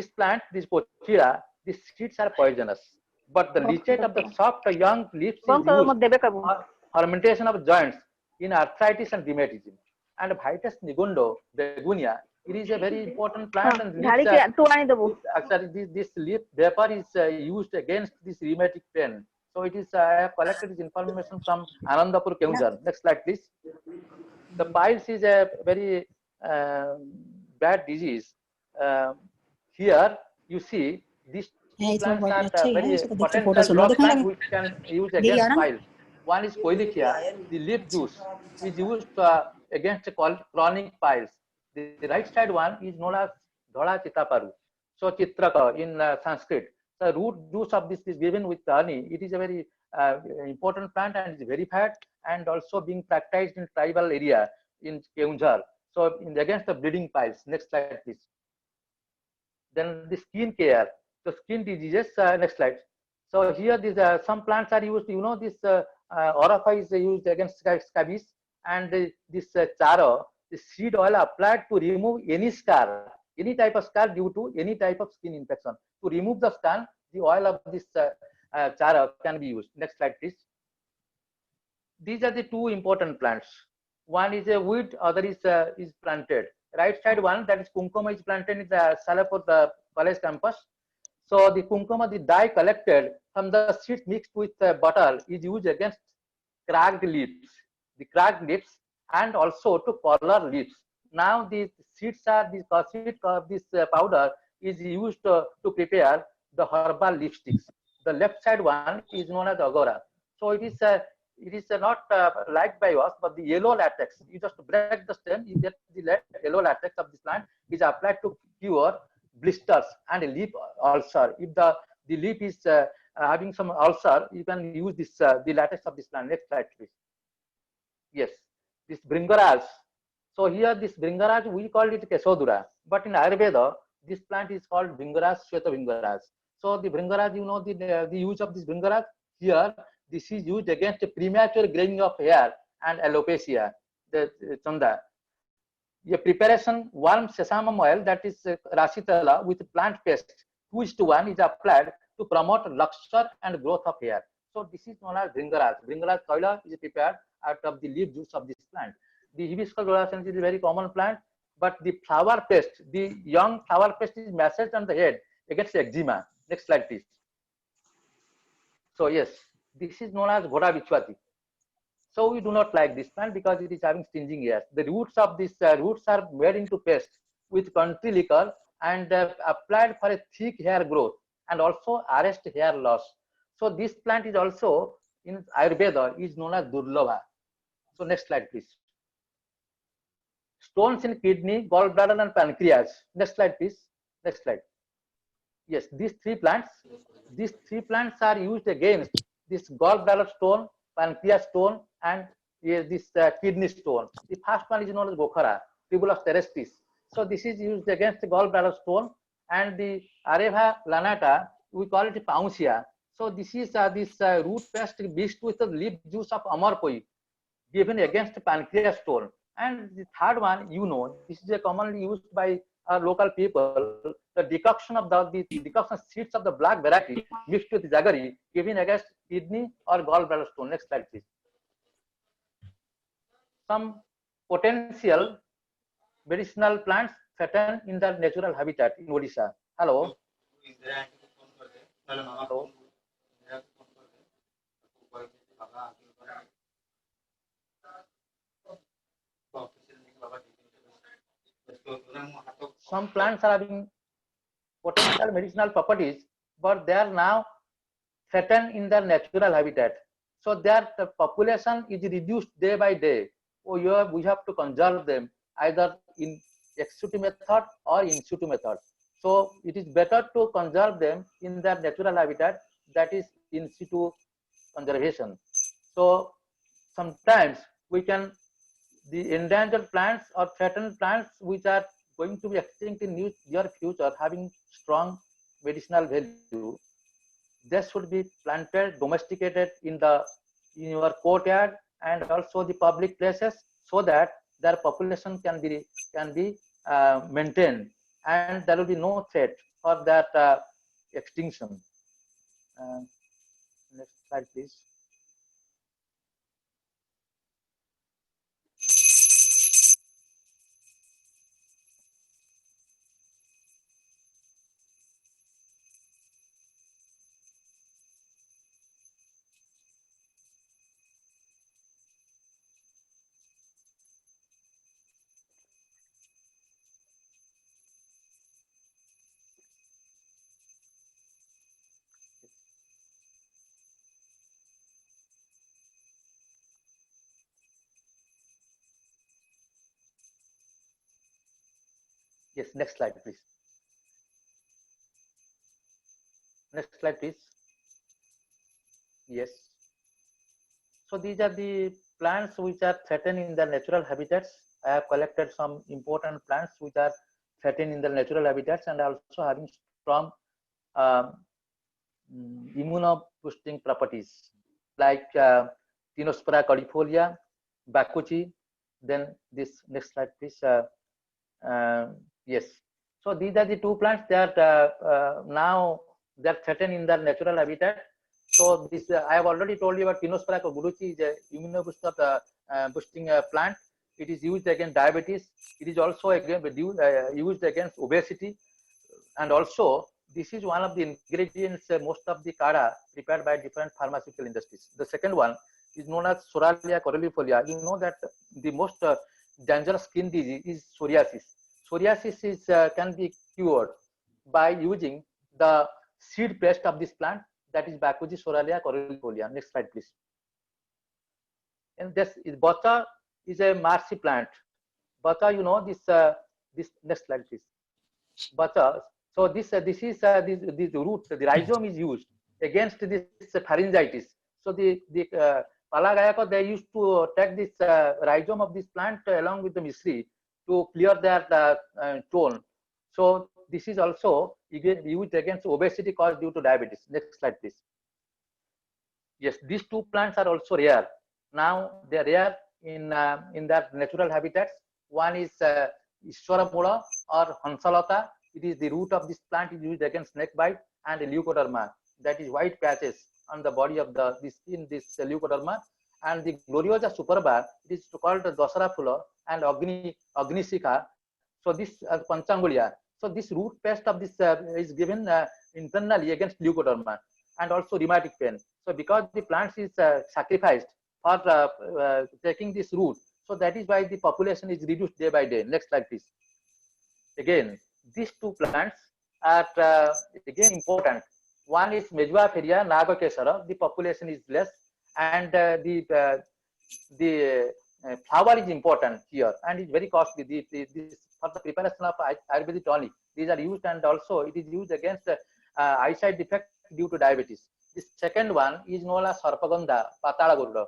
plant, this Pochira, these seeds are poisonous, but the leachate of the soft young leaves is used for fermentation of joints in arthritis and rheumatism. And Vitis nigundo, begonia, it is a very important plant, and leaves, actually this leaf vapor is used against this rheumatic pain. So it is I have collected this information from Anandapur, Keonjhar. Next slide, please. The piles is a very bad disease. Here you see these plants are very potential drug plant which can use against piles. One is Koilikia. The leaf juice is used against chronic piles. The right side one is known as Dhola Chitaparu. So Chitraka in Sanskrit. The root juice of this is given with honey. It is a very important plant and is verified and also being practiced in tribal area in Keonjhar. So against the bleeding piles. Next slide, please. Then the skin care, the skin diseases. Next slide. So here these some plants are used. You know this Orofa is used against scabies, and this chara, the seed oil applied to remove any scar, any type of scar due to any type of skin infection. To remove the scar, the oil of this chara can be used. Next slide, please. These are the two important plants. One is a weed, other is planted. Right side one, that is Kumkuma, is planted in the Salapur, the college campus. So the Kumkuma, the dye collected from the seeds mixed with butter is used against cracked leaves, the cracked leaves, and also to color leaves. Now the seeds are this powder is used to prepare the herbal lipsticks. The left side one is known as agora. So it is not liked by us, but the yellow latex, you just break the stem, you get the yellow latex of this plant is applied to cure blisters and a lip ulcer. If the lip is having some ulcer, you can use this the latex of this plant. Next slide, please. Yes, this Bringaraj. So here this Bringaraj, we call it Kesodura, but in Ayurveda, this plant is called Bringaraj, Shweta Bringaraj. So the Bringaraj, you know the use of this Bringaraj here. This is used against premature graying of hair and alopecia, the chanda. A preparation warm sesame oil, that is Rasitala, with plant paste 2:1 is applied to promote luxure and growth of hair. So this is known as Bringaraj. Bringaraj Koila is prepared out of the leaf juice of this plant. The hibiscus dorsales is a very common plant, but the flower paste, the young flower paste is massaged on the head against eczema. Next slide, please. So yes, this is known as Ghoda Bichwati. So we do not like this plant because it is having stinging hairs. The roots of this roots are made into paste with country liquor and applied for a thick hair growth and also arrest hair loss. So this plant is also in Ayurveda is known as Durlabha. So next slide, please. Stones in kidney, gallbladder, and pancreas. Next slide, please. Next slide. Yes, these three plants are used against this gallbladder stone, pancreas stone, and this kidney stone. The first one is known as Gokhara, Tribulus terrestris. So this is used against the gallbladder stone, and the Areva lanata, we call it Pausia. So this is this root paste mixed with the leaf juice of Amarpoi, given against pancreas stone. And the third one, you know, this is commonly used by local people, the decoction of the decoction seeds of the black variety mixed with jaggery, given against kidney or gallbladder stone. Next slide, please. Some potential medicinal plants threatened in their natural habitat in Odisha. Hello. Hello. Some plants are having potential medicinal properties, but they are now threatened in their natural habitat. So their population is reduced day by day. So we have to conserve them either in ex situ method or in situ method. So it is better to conserve them in their natural habitat, that is in situ conservation. So sometimes we can, the endangered plants or threatened plants which are going to be extinct in near future having strong medicinal value, they should be planted, domesticated in the in your courtyard and also the public places, so that their population can be maintained and there will be no threat for that extinction. Next slide, please. Yes, next slide, please. Next slide, please. Yes. So these are the plants which are threatened in their natural habitats. I have collected some important plants which are threatened in their natural habitats and also having strong immuno-boosting properties, like Tinospora cordifolia, Bakuchi. Then this next slide, please. Yes. So these are the two plants that now they are threatened in their natural habitat. So this I have already told you about Tinospora cordifolia is a immuno-boosting plant. It is used against diabetes. It is also used against obesity, and also this is one of the ingredients most of the kada prepared by different pharmaceutical industries. The second one is known as Soralia cordifolia. You know that the most dangerous skin disease is psoriasis. Psoriasis is can be cured by using the seed paste of this plant, that is Bakuchi Soralia cordifolia. Next slide, please. And this is Bata is a marcy plant. Bata, you know this. This next slide, please. Bata. So this this root, the rhizome is used against this pharyngitis. So the Palagayaka, they used to take this rhizome of this plant along with the misri to clear their tone. So this is also used against obesity caused due to diabetes. Next slide, please. Yes, these two plants are also rare. Now they are rare in their natural habitats. One is Ishwaramola or Hansalata. It is the root of this plant is used against snake bite and leukoderma. That is white patches on the body of the skin, this leukoderma. And the Gloriosa superba, it is called the Dasara Phula and Agnisikha. So this Panchangulia. So this root paste of this is given internally against leukoderma and also rheumatic pain. So because the plants is sacrificed for taking this root, so that is why the population is reduced day by day. Next slide, please. Again, these two plants are again important. One is Mejuaferia Nagakesara. The population is less, and the flower is important here, and it's very costly. This for the preparation of Ayurvedic tonic. These are used, and also it is used against eyesight defect due to diabetes. The second one is known as Sarpagandha, Patala Garuda.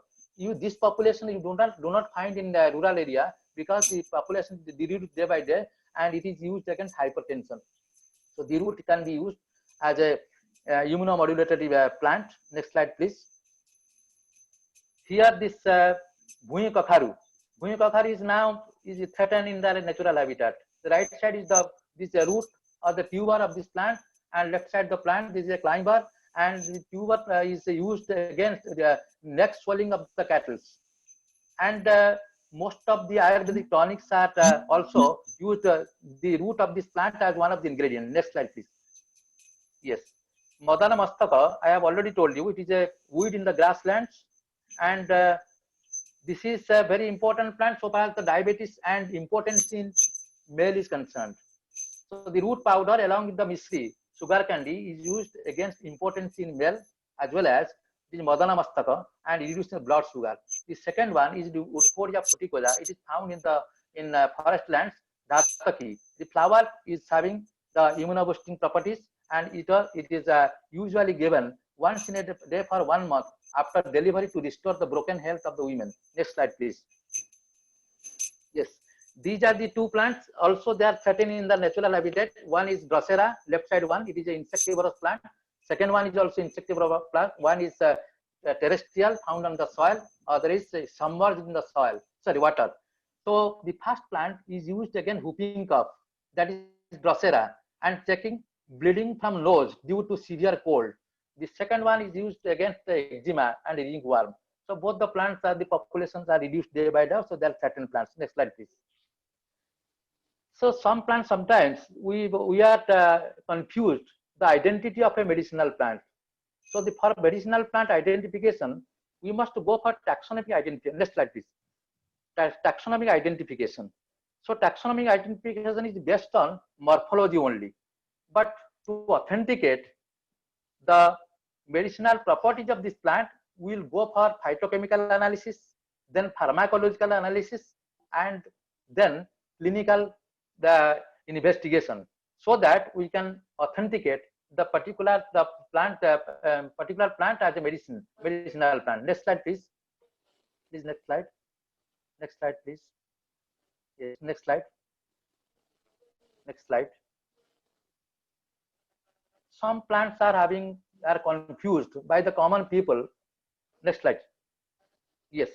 This population you do not find in the rural area because the population is reduced day by day, and it is used against hypertension. So the root can be used as a immunomodulatory plant. Next slide, please. Here this Bhui Kakharu. Bhui Kakharu is now threatened in the natural habitat. The right side is this root or the tuber of this plant, and left side the plant. This is a climber, and the tuber is used against the neck swelling of the cattle. And most of the Ayurvedic tonics are also used the root of this plant as one of the ingredients. Next slide, please. Yes, Madana Mastaka, I have already told you, it is a weed in the grasslands, and this is a very important plant so far as the diabetes and impotence in male is concerned. So the root powder along with the misri, sugar candy, is used against impotence in male, as well as this Madana Mastaka, and reducing blood sugar. The second one is the Woodfordia fruticola. It is found in forest lands. Dhataki. The flower is having the immunoboosting properties, and it is usually given once in a day for 1 month after delivery to restore the broken health of the women. Next slide, please. Yes, these are the two plants. Also, they are threatened in the natural habitat. One is Drosera, left side one. It is an insectivorous plant. Second one is also insectivorous plant. One is terrestrial, found on the soil, other is submerged in the soil, sorry, water. So the first plant is used again whooping cough, that is Drosera, and checking bleeding from nose due to severe cold. The second one is used against the eczema and ringworm. So both the plants are, the populations are reduced day by day. So there are certain plants. Next slide, please. So some plants, sometimes we are confused the identity of a medicinal plant. So for medicinal plant identification, we must go for taxonomic identification. Next slide, please. Taxonomic identification. So taxonomic identification is based on morphology only. But to authenticate the medicinal properties of this plant, we will go for phytochemical analysis, then pharmacological analysis, and then clinical investigation, so that we can authenticate the particular plant as a medicinal plant. Next slide, please. Please, next slide. Next slide, please. Yes, next slide. Next slide. Some plants are confused by the common people. Next slide. Yes,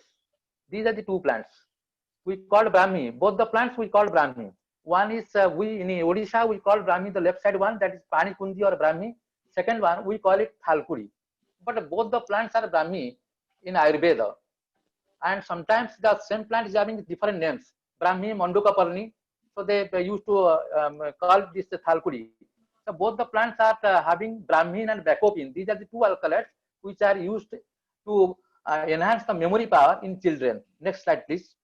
these are the two plants we call Brahmi. Both the plants we call Brahmi. One is we in Odisha we call Brahmi, the left side one, that is Pani Kundi or Brahmi. Second one we call it Thalkuri. But both the plants are Brahmi in Ayurveda. And sometimes the same plant is having different names. Brahmi, Mandukaparni. So they used to call this Thalkuri. So both the plants are having Brahmin and Bacopin. These are the two alkaloids which are used to enhance the memory power in children. Next slide, please.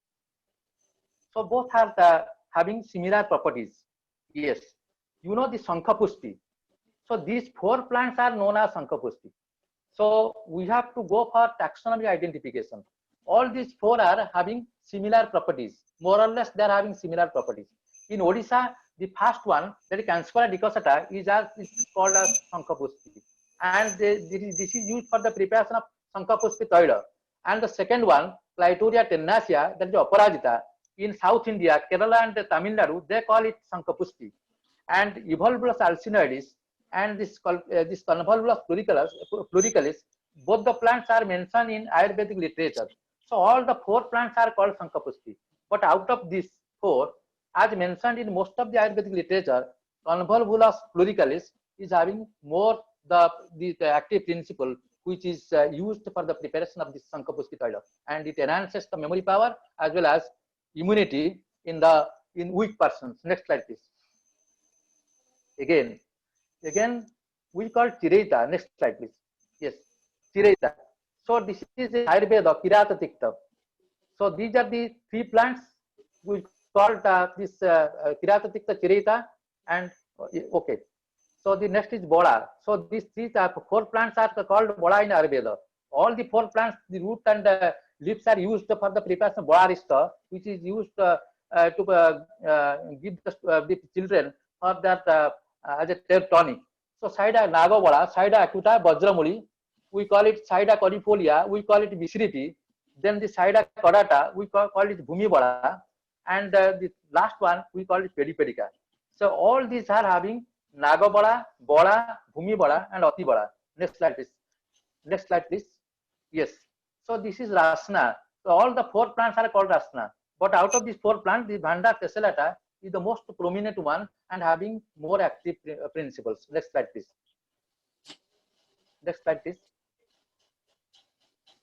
So both are having similar properties. Yes, you know the Sankhapushpi. So these four plants are known as Sankhapushpi. So we have to go for taxonomic identification. All these four are having similar properties. More or less, they are having similar properties. In Odisha, the first one, that is Cansquara decussata, is called as Sankhapushpi, and this is used for the preparation of Sankhapushpi Taila. And the second one, Clitoria tennacea, that is Aparajita, in South India, Kerala and Tamil Nadu, they call it Sankhapushpi. And Evolvulus alsinoides and this Convolvulus pluricalis, both the plants are mentioned in Ayurvedic literature. So all the four plants are called Sankhapushpi. But out of these four, as mentioned in most of the Ayurvedic literature, Convolvulus pluricalis is having more the active principle which is used for the preparation of this Sankhapushpi Taila, and it enhances the memory power as well as immunity in weak persons. Next slide, please. Again we call Chireita. Next slide, please. Yes, Chireita. So this is Ayurveda, Kirata Tikta. So these are the three plants we called this Kirata Tikta, Chireita, and okay. So the next is Boda. So these four plants are called Boda in Ayurveda. All the four plants, the root and leaves are used for the preparation of Boda, which is used to give the children for that as a tonic. So Saida Naga Boda, Saida acuta, Bajramuli, we call it Saida corifolia, we call it Vishriti. Then the Saida caudata, we call it Bhumi Boda, and the last one we call it Pedipedica. So all these are having Naga Boda, Boda, Bhumi Boda, and Ati Boda. Next slide, please. Next slide, please. Yes. So this is Rasna. So all the four plants are called Rasna. But out of these four plants, the Vanda tessellata is the most prominent one and having more active principles. Next slide, please. Next slide, please.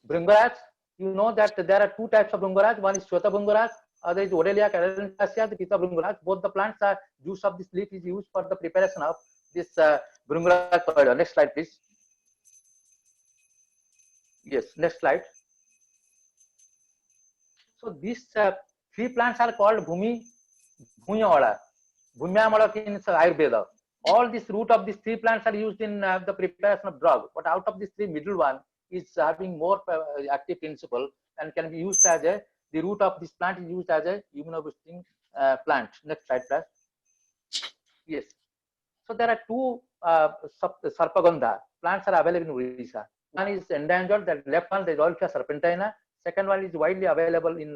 Bhringaraj, you know that there are two types of Bhringaraj. One is Shweta Bhringaraj, other is Odelia cadenacea, the Pita Bhringaraj. Both the plants are juice of this leaf is used for the preparation of this Bhringaraj. Next slide, please. Yes, next slide. So these three plants are called Bhumyamala in Ayurveda. All this root of these three plants are used in the preparation of drug. But out of these three, middle one is having more active principle and can be used as the root of this plant is used as a immunoboosting plant. Next slide, please. Yes. So there are two Sarpagandha plants are available in Odisha. One is endangered, that left one is Rauwolfia serpentina. Second one is widely available in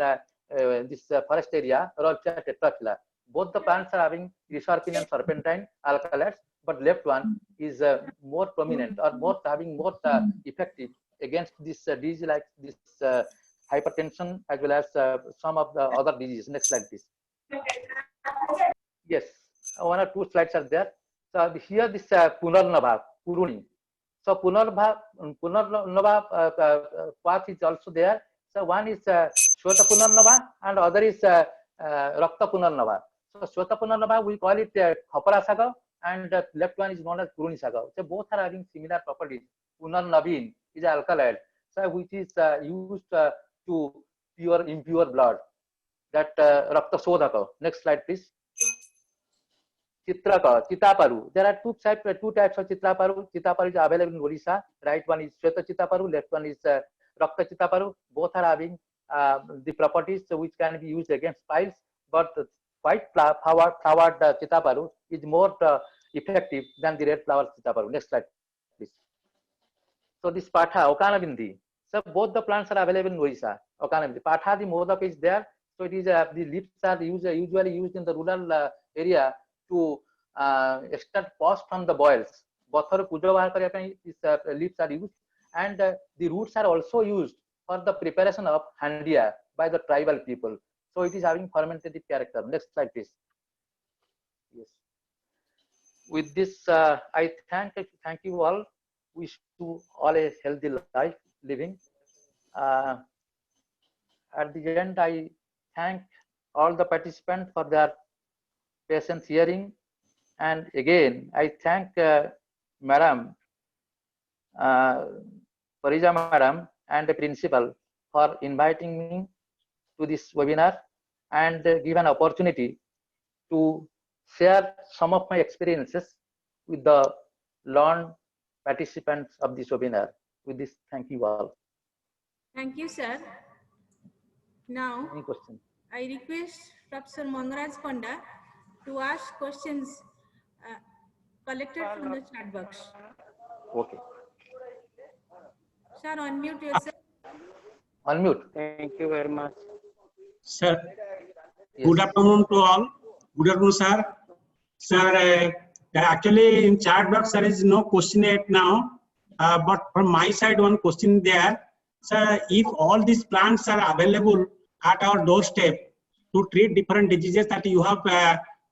this forest area, Rauwolfia tetraphylla. Both the plants are having resorpine and serpentine alkaloids, but left one is more prominent or having more effective against this disease like this hypertension as well as some of the other diseases. Next slide, please. Yes, one or two slides are there. So here this Punarnabha, Puruni. So Punarnabha path is also there. So one is Shweta Punarnabha and other is Rakta Punarnabha. So Shweta Punarnabha we call it Khapara Saga, and the left one is known as Puruni Saga. So both are having similar properties. Punarnabhin is an alkaloid, so which is used to pure impure blood. That Rakta Sodhaka. Next slide, please. Chitraka, Chitaparu. There are two types of Chitaparu. Chitaparu is available in Odisha. Right one is Shweta Chitaparu, left one is Rakta Chitaparu. Both are having the properties which can be used against piles, but the white flowered Chitaparu is more effective than the red flowered Chitaparu. Next slide, please. So this Patha, Okanabindi. So both the plants are available in Odisha. Okanabindi. Patha, the modak is there. So it is the leaves are usually used in the rural area to extract pus from the boils. Bothar puja bahar kariya pai these leaves are used, and the roots are also used for the preparation of handia by the tribal people. So it is having fermentative character. Next slide, please. Yes. With this, I thank you all. Wish you all a healthy life living. At the end, I thank all the participants for their patient hearing, and again I thank Madam Parija Madam and the principal for inviting me to this webinar and give an opportunity to share some of my experiences with the learned participants of this webinar. With this, thank you all. Thank you, sir. Now, Any question? I request Professor Mangaraj Panda to ask questions collected from the chat box. Okay. Sir, unmute yourself. Unmute. Thank you very much. Sir, Yes. good afternoon to all. Good afternoon, sir. Sir, actually in chat box there is no question yet now, but from my side one question there. Sir, if all these plants are available at our doorstep to treat different diseases that you have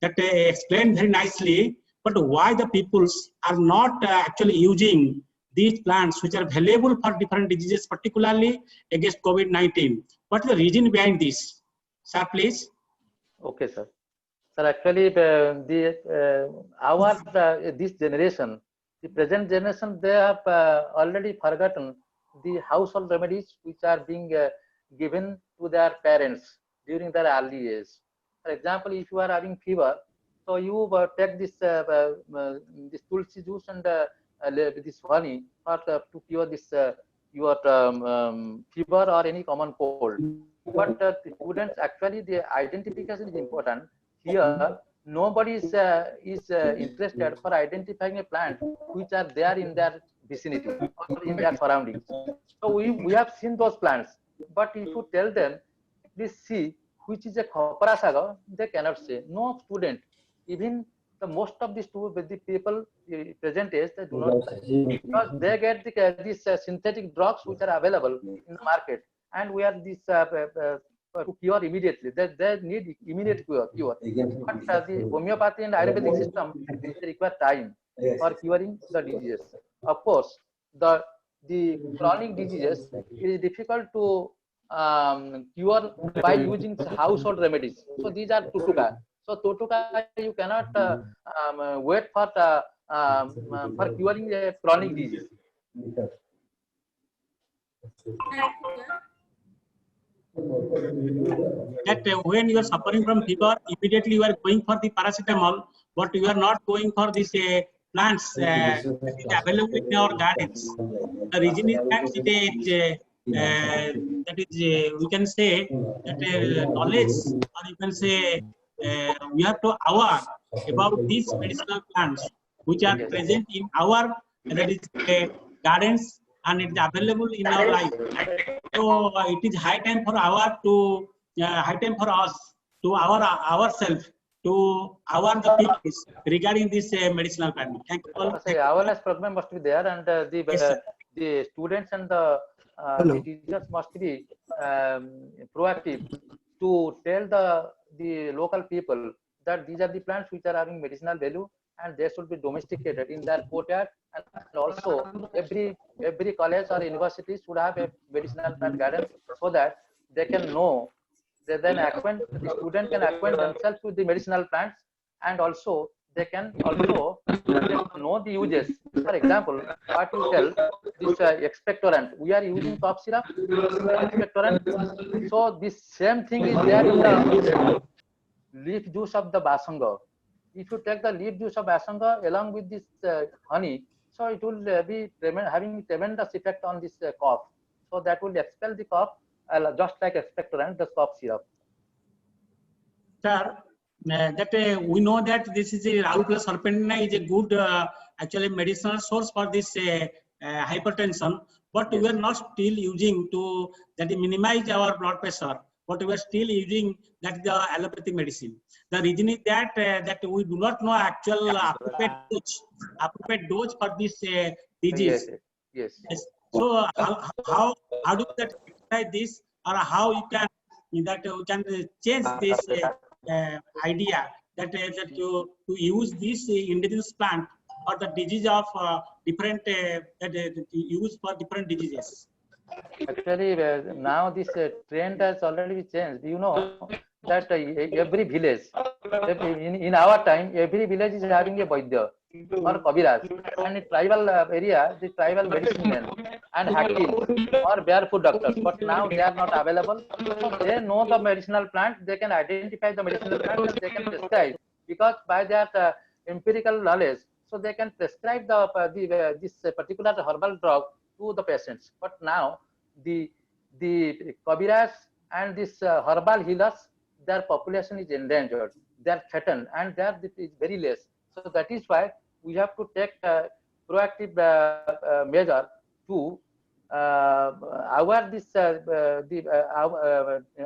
explained very nicely, but why the peoples are not actually using these plants which are valuable for different diseases, particularly against COVID-19? What is the reason behind this? Sir, please. Okay, sir. Sir, actually, this generation, the present generation, they have already forgotten the household remedies which are being given to their parents during their early age. For example, if you are having fever, so you take this this tulsi juice and this honey to cure this your fever or any common cold. But the students, actually the identification is important. Here, nobody is interested for identifying a plant which are there in their vicinity or in their surroundings. So we have seen those plants, but if you tell them, please see which is a Khapara Saga, they cannot say. No student, even the most of the people present age, they do not, because they get these synthetic drugs which are available in the market, and we are this to cure immediately. They need immediate cure. But the homeopathy and Ayurvedic system, they require time for curing the diseases. Of course, the chronic diseases, it is difficult to cure by using household remedies. So these are tutuka. So tutuka, you cannot wait for curing a chronic disease. That when you are suffering from fever, immediately you are going for the paracetamol, but you are not going for these plants that is available in our gardens. The reason is that we can say that knowledge, or you can say we have to aware about these medicinal plants which are present in our gardens and it is available in our life. So it is high time for us to ourselves to aware the people regarding this medicinal plant. Thank you all. Awareness program must be there, and the students and the teachers must be proactive to tell the local people that these are the plants which are having medicinal value and they should be domesticated in their courtyard. And also every college or university should have a medicinal plant garden so that they can know, they then the student can acquaint themselves with the medicinal plants, and also they can also know the uses. For example, what you tell this expectorant, we are using cough syrup expectorant. So this same thing is there in the leaf juice of the basanga. If you take the leaf juice of basanga along with this honey, so it will be having tremendous effect on this cough. So that will expel the cough just like expectorant, the cough syrup. Sir, that we know that this is a Raucula serpentina is a good actually medicinal source for this hypertension, but we are not still using to that minimize our blood pressure, but we are still using that the allopathic medicine. The reason is that that we do not know actual appropriate dose for this disease. Yes. So how do that exercise this, or how you can change this idea that to use this indigenous plant or the disease of different use for different diseases? Actually, now this trend has already changed. You know that every village, in our time, every village is having a Vaidya or Kabiraj, and in tribal area, the tribal medicine men and hakim or barefoot doctors. But now they are not available. So they know the medicinal plant, they can identify the medicinal plant, and they can prescribe, because by that empirical knowledge, so they can prescribe this particular herbal drug to the patients. But now the Kabiraj and this herbal healers, their population is endangered, they are threatened, and there is very less. So that is why we have to take proactive measure to aware this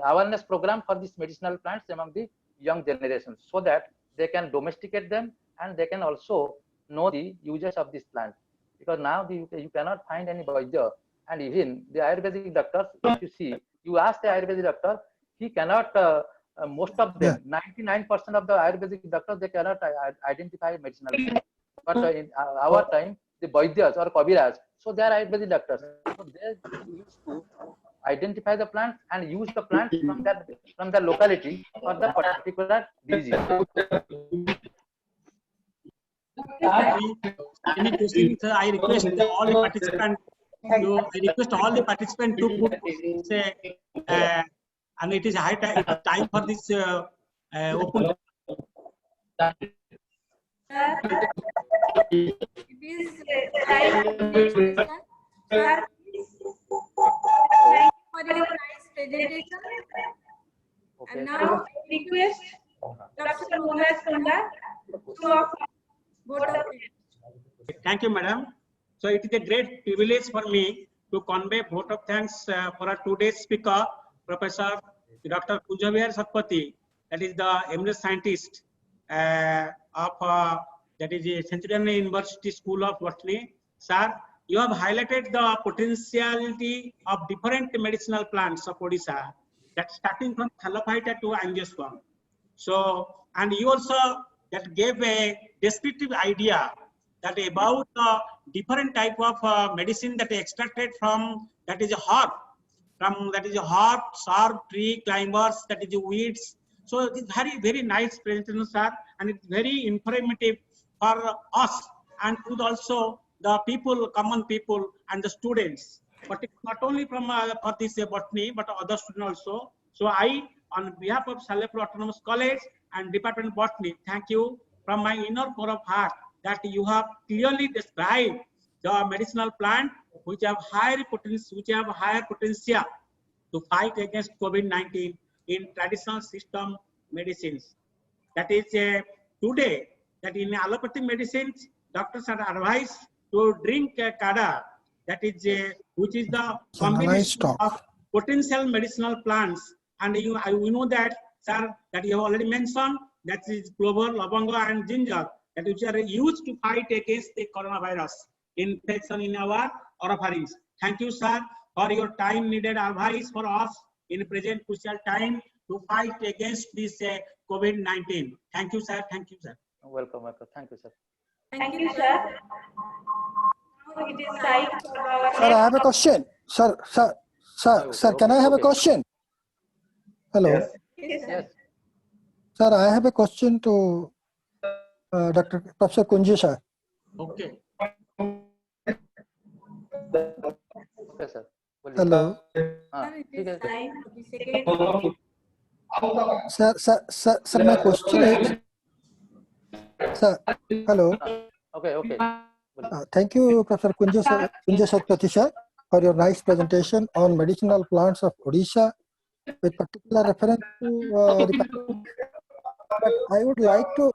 awareness program for these medicinal plants among the young generation, so that they can domesticate them and they can also know the uses of this plant. Because now you cannot find any Vaidya, and even the Ayurvedic doctors, if you see, you ask the Ayurvedic doctor, he cannot, most of them, 99% of the Ayurvedic doctors, they cannot identify medicinal plants. But in our time, the Vaidyas or Kabiraj, so they are Ayurvedic doctors. So they used to identify the plants and use the plants from the locality or the particular disease. Any questions? I request all the participants. To put say, and it is high time for this open. It is time for discussion. Sir, please. Thank you for your nice presentation. Okay. And now I request Dr. Mohammed Kanda to offer vote of thanks. Thank you, madam. So it is a great privilege for me to convey vote of thanks for our today's speaker, Professor Dr. Kunjavihar Satpathy, that is the eminent scientist of that is the Centurion University School of Botany. Sir, you have highlighted the potentiality of different medicinal plants of Odisha, that starting from Thallophyta to Angiosperm. So, and you also that gave a descriptive idea that about different type of medicine that is extracted from that is a herb, shrub, tree, climbers, that is weeds. So it's very nice presentation, sir, and it's very informative for us and also the people, common people and the students. But it's not only from for this botany, but other students also. So I, on behalf of Salepur Autonomous College and Department of Botany, thank you from my inner core of heart that you have clearly described the medicinal plant which have higher potential, to fight against COVID-19 in traditional system medicines. That is today that in allopathic medicines, doctors are advised to drink kada, that is which is the combination of potential medicinal plants. And we know that, sir, that you have already mentioned, that is clover, lavanga and ginger, that which are used to fight against the coronavirus. infection in our oropharynx. Thank you, sir, for your time needed advice for us in present crucial time to fight against this COVID-19. Thank you, sir. Thank you, sir. Welcome, welcome. Thank you, sir. Thank you, sir. Now it is time for our Sir, I have a question. Sir, can I have a question? Hello. Yes. Sir, I have a question to Dr. Professor Kunji, sir. Okay. Okay, sir. Hello. हाँ, ठीक है, time for the second. Sir, my question is, sir, hello. Okay, okay. Thank you, Professor Kunji Satyarthi, sir, for your nice presentation on medicinal plants of Odisha with particular reference to the. But I would like to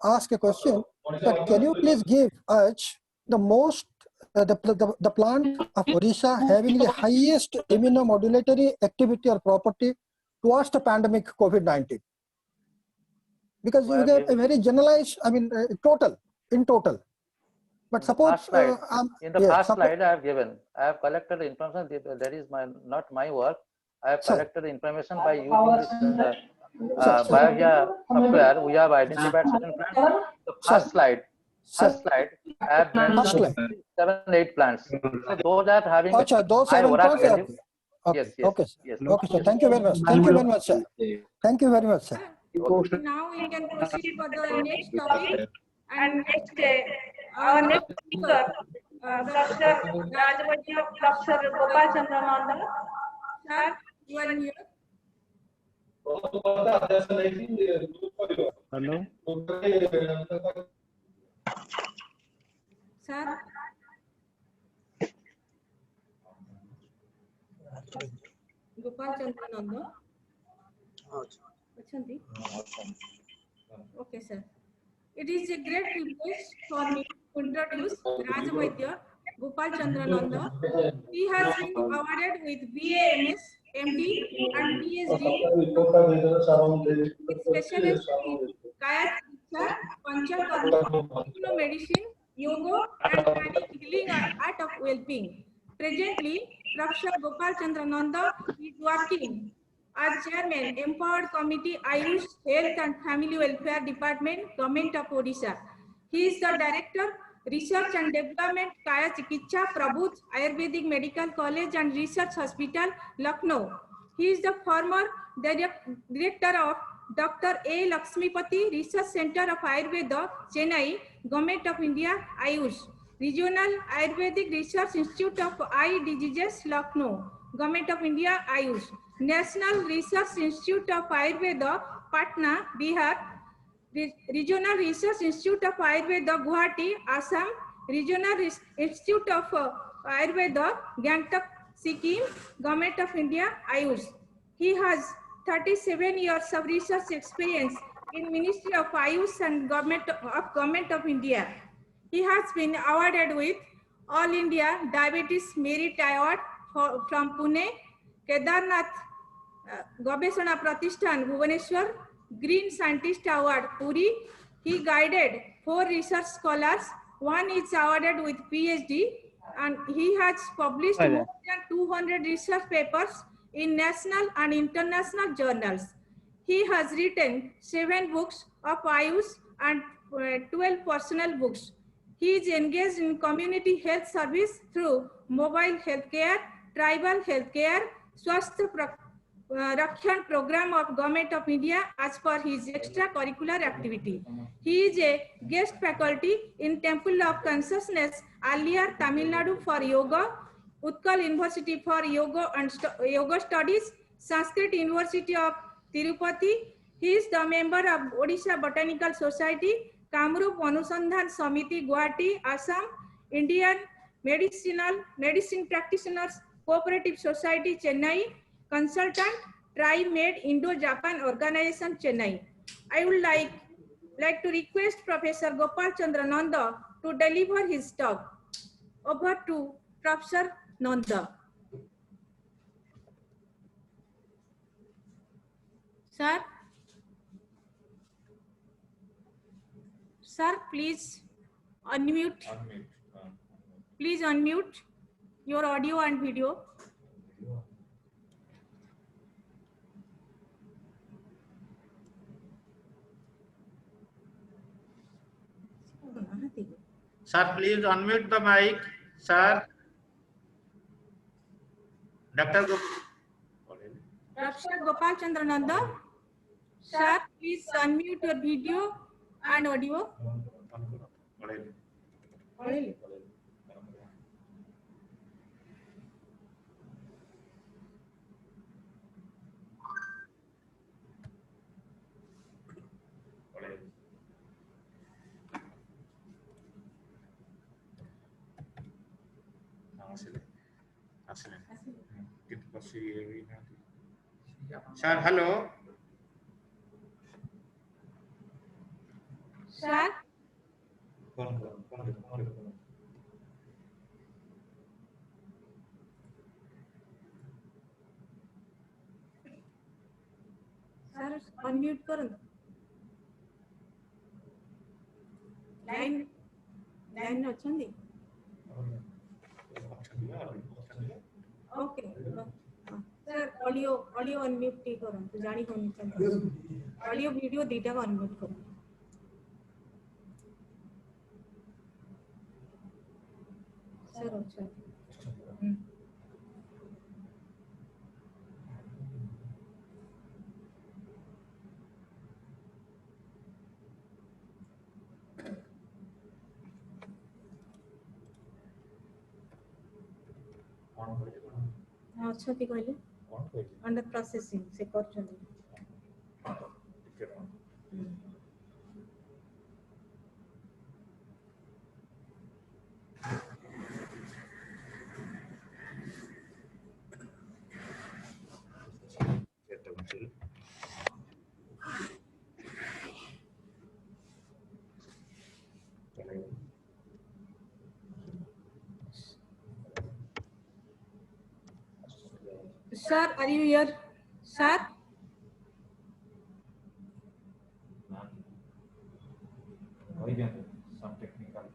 ask a question. That can you please give us the most the plant of Odisha having the highest immunomodulatory activity or property towards the pandemic COVID-19? Because you get a very generalized, I mean, in total. But suppose in the first slide I have given, I have collected the information. That is not my work. I have collected the information by using this Biogia software. We have identified certain plants. The first slide, I have mentioned 7-8 plants. So those are having those high 7 ORAC plants. value. Okay. Yes. Okay, sir. Thank you very much. Thank you very much, sir. Thank you very much, sir. Now we can proceed for the next topic. And next, our next speaker, Professor Rajavaidya, Professor Gopal Chandra Nanda. Sir, you are here. Hello. Sir. Gopal Chandra Nanda. Okay, sir. It is a great privilege for me to introduce Rajavaidya Gopal Chandra Nanda. He has been awarded with BA, MS, MD, and PhD with specialization in Kaya Chikiৎসা, Panchakarma, medicine, yoga, and pranic healing art of well-being. Presently, Professor Gopal Chandra Nanda is working as Chairman, Empowered Committee, Ayush Health and Family Welfare Department, Government of Odisha. He is the Director, Research and Development, Kaya Chikiৎসা, Prabhuj Ayurvedic Medical College and Research Hospital, Lucknow. He is the former Director of Dr. A. Lakshmipati Research Center of Ayurveda, Chennai, Government of India, Ayush. Regional Ayurvedic Research Institute of Eye Diseases, Lucknow, Government of India, Ayush. National Research Institute of Ayurveda, Patna, Bihar. Regional Research Institute of Ayurveda, Guwahati, Assam. Regional Institute of Ayurveda, Gangtok, Sikkim, Government of India, Ayush. He has 37 years of research experience in Ministry of Ayush and Government of India. He has been awarded with All India Diabetes Merit Award from Pune, Kedarnath Gobeshona Pratishthan, Bhubaneswar, Green Scientist Award, Puri. He guided 4 research scholars. One is awarded with PhD, and he has published more than 200 research papers in national and international journals. He has written 7 books of Ayush and 12 personal books. He is engaged in community health service through mobile healthcare, tribal healthcare, Swasthya Rakshan program of Government of India as per his extracurricular activity. He is a guest faculty in Temple of Consciousness, Aliyar, Tamil Nadu for yoga, Utkal University for yoga and yoga studies, Sanskrit University of Tirupati. He is the member of Odisha Botanical Society, Kamrup Anusandhan Samiti, Guwahati, Assam, Indian Medicine Practitioners Cooperative Society, Chennai, consultant, TriMed Indo-Japan Organization, Chennai. I would like to request Professor Gopal Chandra Nanda to deliver his talk. Over to Professor Nanda. Sir? Sir, please unmute. Please unmute your audio and video. Sir, please unmute the mic. Sir. Dr. Gopal Chandra Nanda. Sir, please unmute your video and audio. Sir, hello. Sir, sir, unmute करो. Line अच्चंदी. Okay. Sir, audio unmute T करो. तो जानी होनी चाहिए. Audio video दीटा को unmute करो. Sir, अच्छा. अच्छा ती कहले. Under processing से कर चुनी. Sir, are you here? Sir? Some technical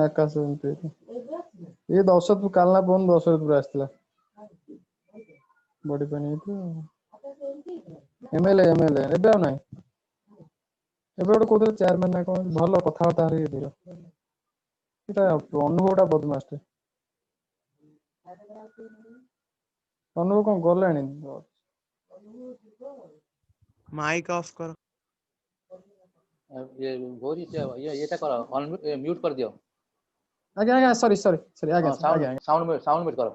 ଆକାଶ ଏମିତି ଏ 10 କାଲନା ପବନ 10 ପୁରା ଆସିଥିଲା ବଡି ପାଣି ହେଇଥିଲା ଏମଏଲଏ ଏବେ ଆଉ ନାହିଁ ଏବେ ଗୋଟେ କହୁଥିଲେ ଚେୟାରମ୍ୟାନ ନା କଣ ଭଲ କଥାବାର୍ତ୍ତା ହେଇ ଦିଅ ଏଟା ଅନୁଭବଟା ବଦମାସଟେ ଅନୁଭବ କଣ ଗଲାଣି माइक ऑफ करो ये भोरी ये करो म्यूट कर दियो आगे सॉरी आगे साउंड म्यूट करो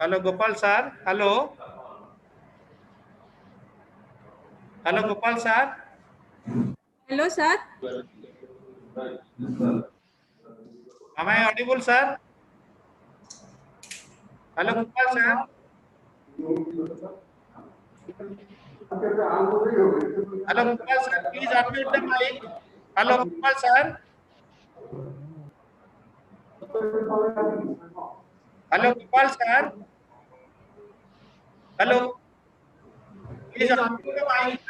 Hello, Gopal sir. Hello. Hello, Gopal sir. Hello, sir. Am I audible, sir? Hello, Gopal sir. Hello, Gopal sir. Please unmute the mic. Hello, Gopal sir. Hello, Gopal sir. Hello. Please unmute the mic.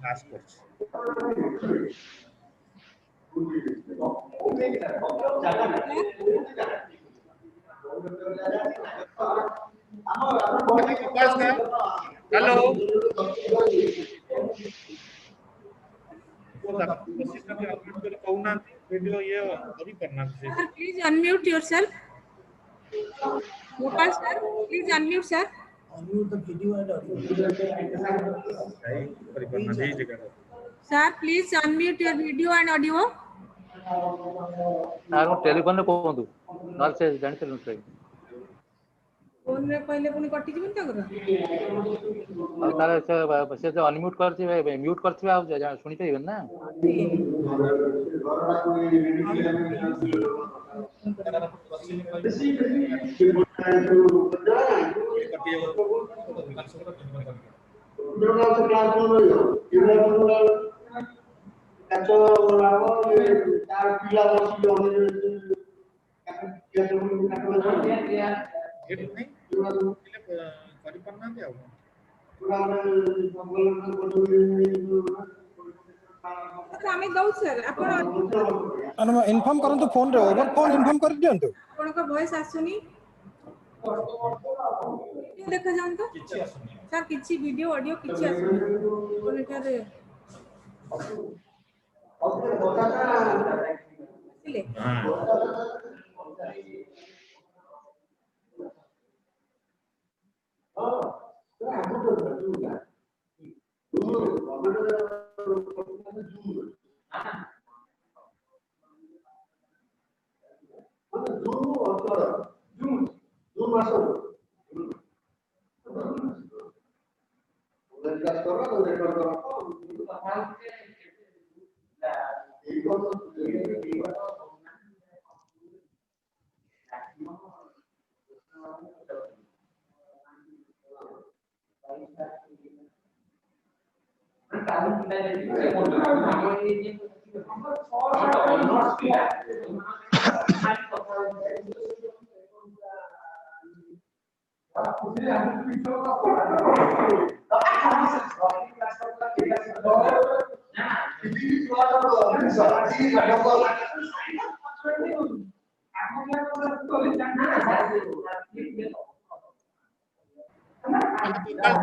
Last question. Hello. Video ये अभी करना है. Sir, please unmute yourself. Gopal sir, please unmute, sir. Sir, please unmute your video and audio. Telephone रे कोहंतु नल से जानि चलु छै phone रे पहले पुनी कटि जिबन तकर और तारे से जो अनम्यूट करछि म्यूट करछि आ सुनि परिबन ना आमे दउ सर आपण इन्फॉर्म करंतु फोन रे ओवर फोन इन्फॉर्म कर दियंतु आपण को वॉइस आसुनी देखा जान तो सर किछि वीडियो ऑडियो किछि आसुनी कोन करे ले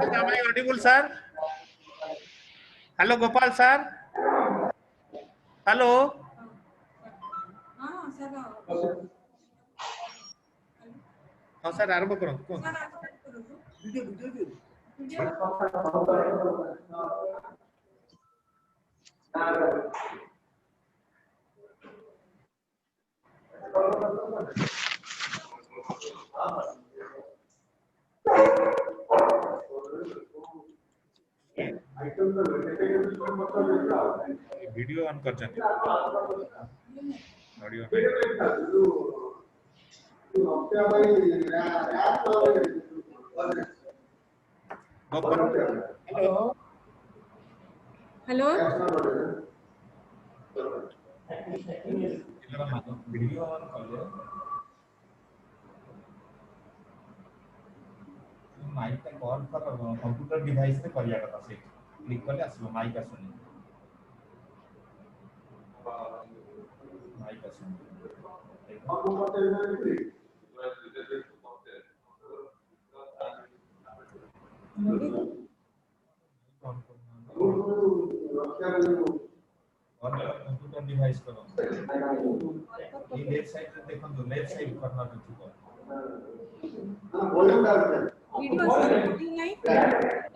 Am I audible, sir? Hello, Gopal sir. Hello. हां सर हाँ सर आरंभ करो. वीडियो वीडियो ऑन कर चंदी audio hello hello video on कर ले माइक का कॉल कर कंप्यूटर डिवाइस पे करिया कथा से क्लिक करले आसलो माइक आसुनी माइक आसुनी और कंप्यूटर डिवाइस करो ये लेफ्ट साइड पे देखो तो लेफ्ट साइड करना तो वीडियो ऑडियो नहीं तो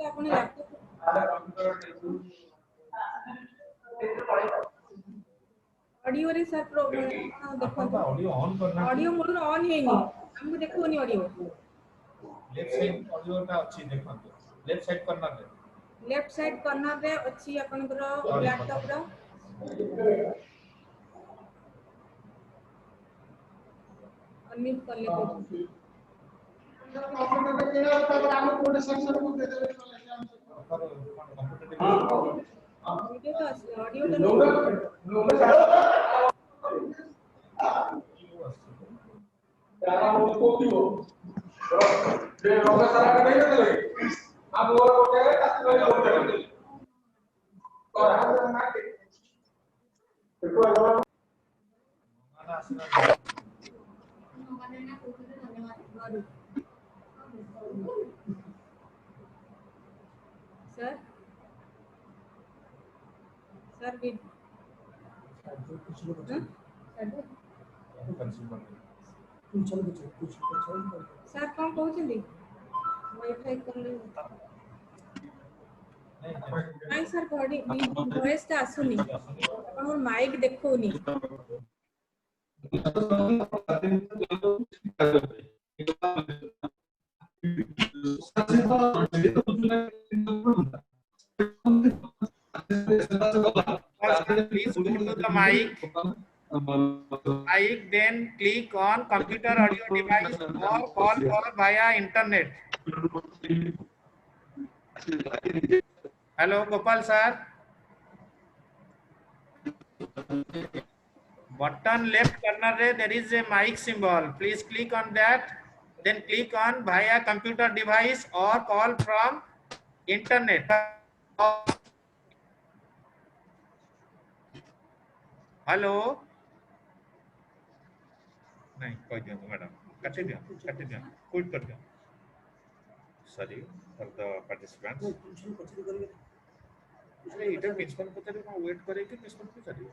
अपन लैपटॉप ऑडियो रे सर प्रॉब्लम देखो ऑडियो ऑन करना ऑडियो मोड ऑन है नहीं हमको देखोनी ऑडियो लेफ्ट साइड ऑडियो का अच्छी देखो तो लेफ्ट साइड करना दे लेफ्ट साइड कॉर्नर रे अच्छी आपनकर लैपटॉप रो अनम्यूट कर ले वीडियो तो ऑडियो तो सर सर भी सर कौन कहउछली वाईफाई कर ले नहीं सर बॉडी वॉइस ता आसुनी अपन mic देखोनी Please go to the mic, then click on computer audio device or call for via internet. Hello, Gopal sir. Button left corner there is a mic symbol. Please click on that. Then click on via computer device or call from internet. Hello नहीं कोई दियो madam काटे दियो quit कर दियो sorry for the participants इसलिए इधर principal को चले वेट करे कि प्रिंसिपल को चलिए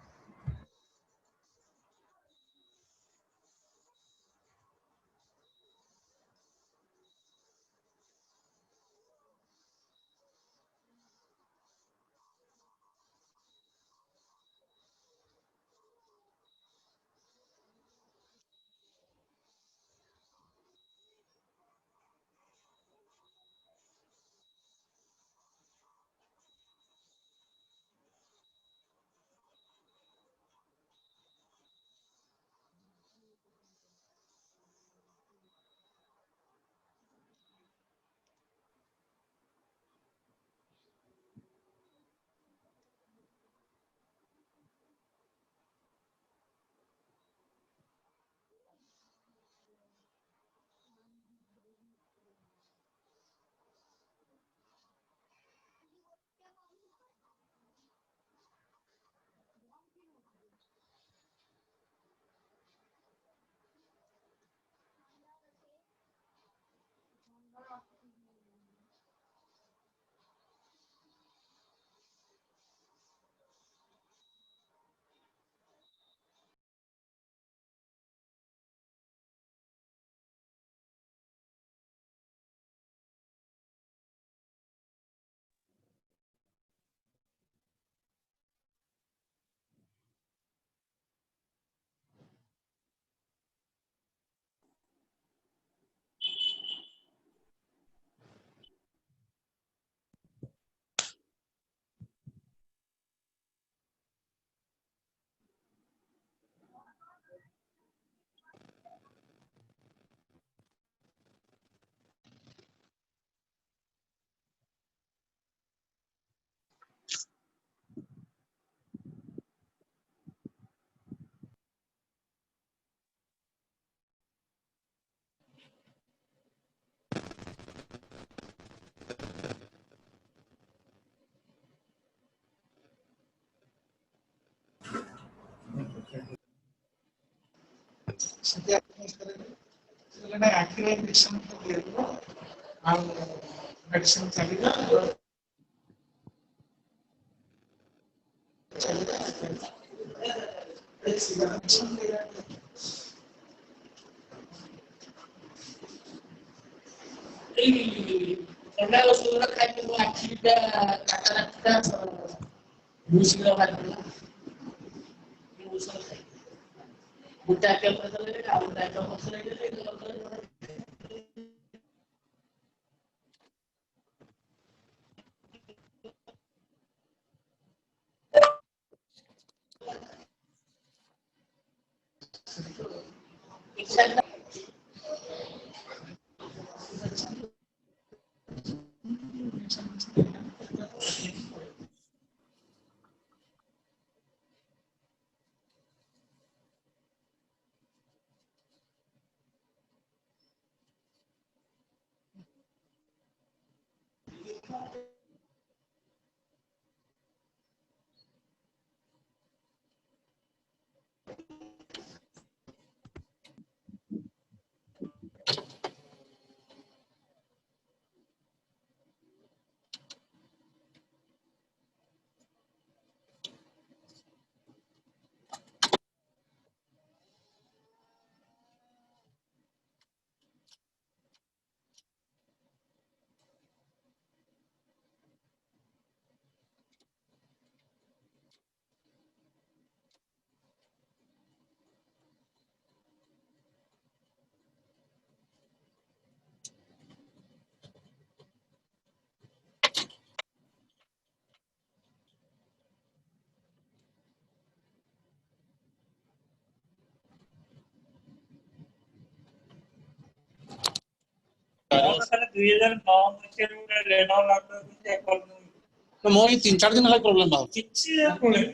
तो मोर 3-4 दिन है प्रॉब्लम बा किछि प्रॉब्लम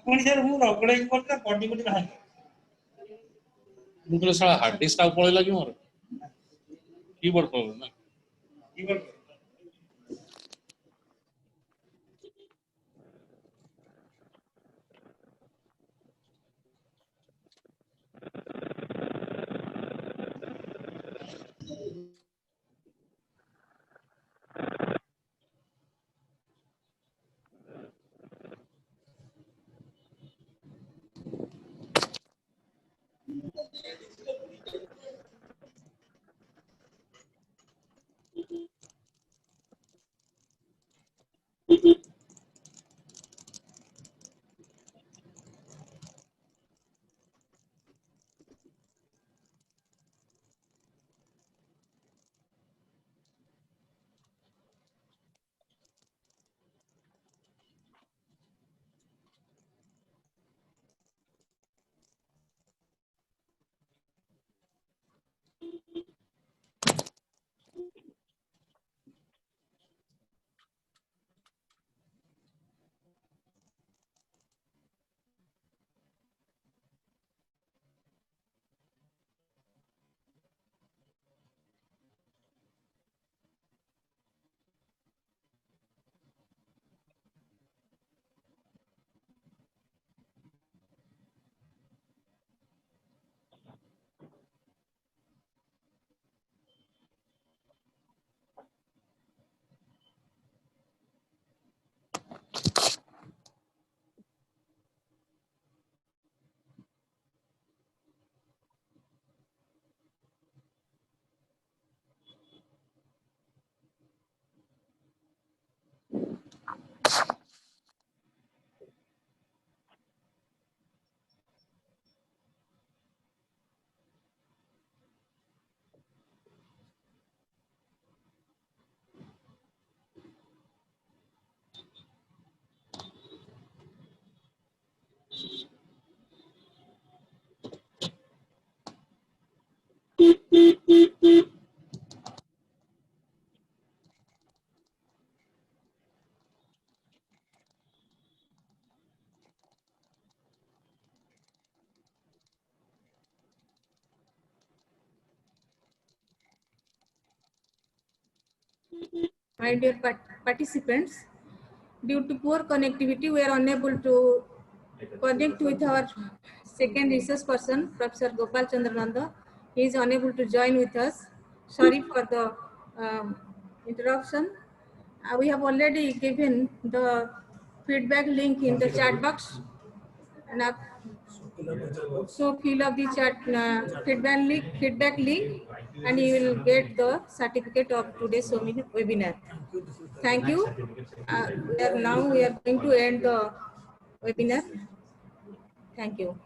कोन सर मु रगड़े करता बॉडी बॉडी रहा मुकले साला हार्ड डिस्क आ पळे लागि मोर कीबोर्ड प्रॉब्लम ना keyboard My dear participants, due to poor connectivity, we are unable to connect with our second research person, Professor Gopal Chandrananda. He is unable to join with us. Sorry for the interruption. We have already given the feedback link in the chat box. And so fill up the chat feedback link, and you will get the certificate of today's webinar. Thank you. Now we are going to end the webinar. Thank you.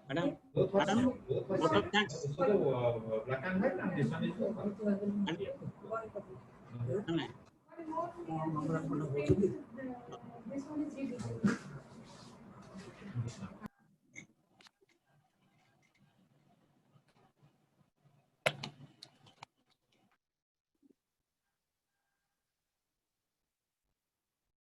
Madam, lot of thanks.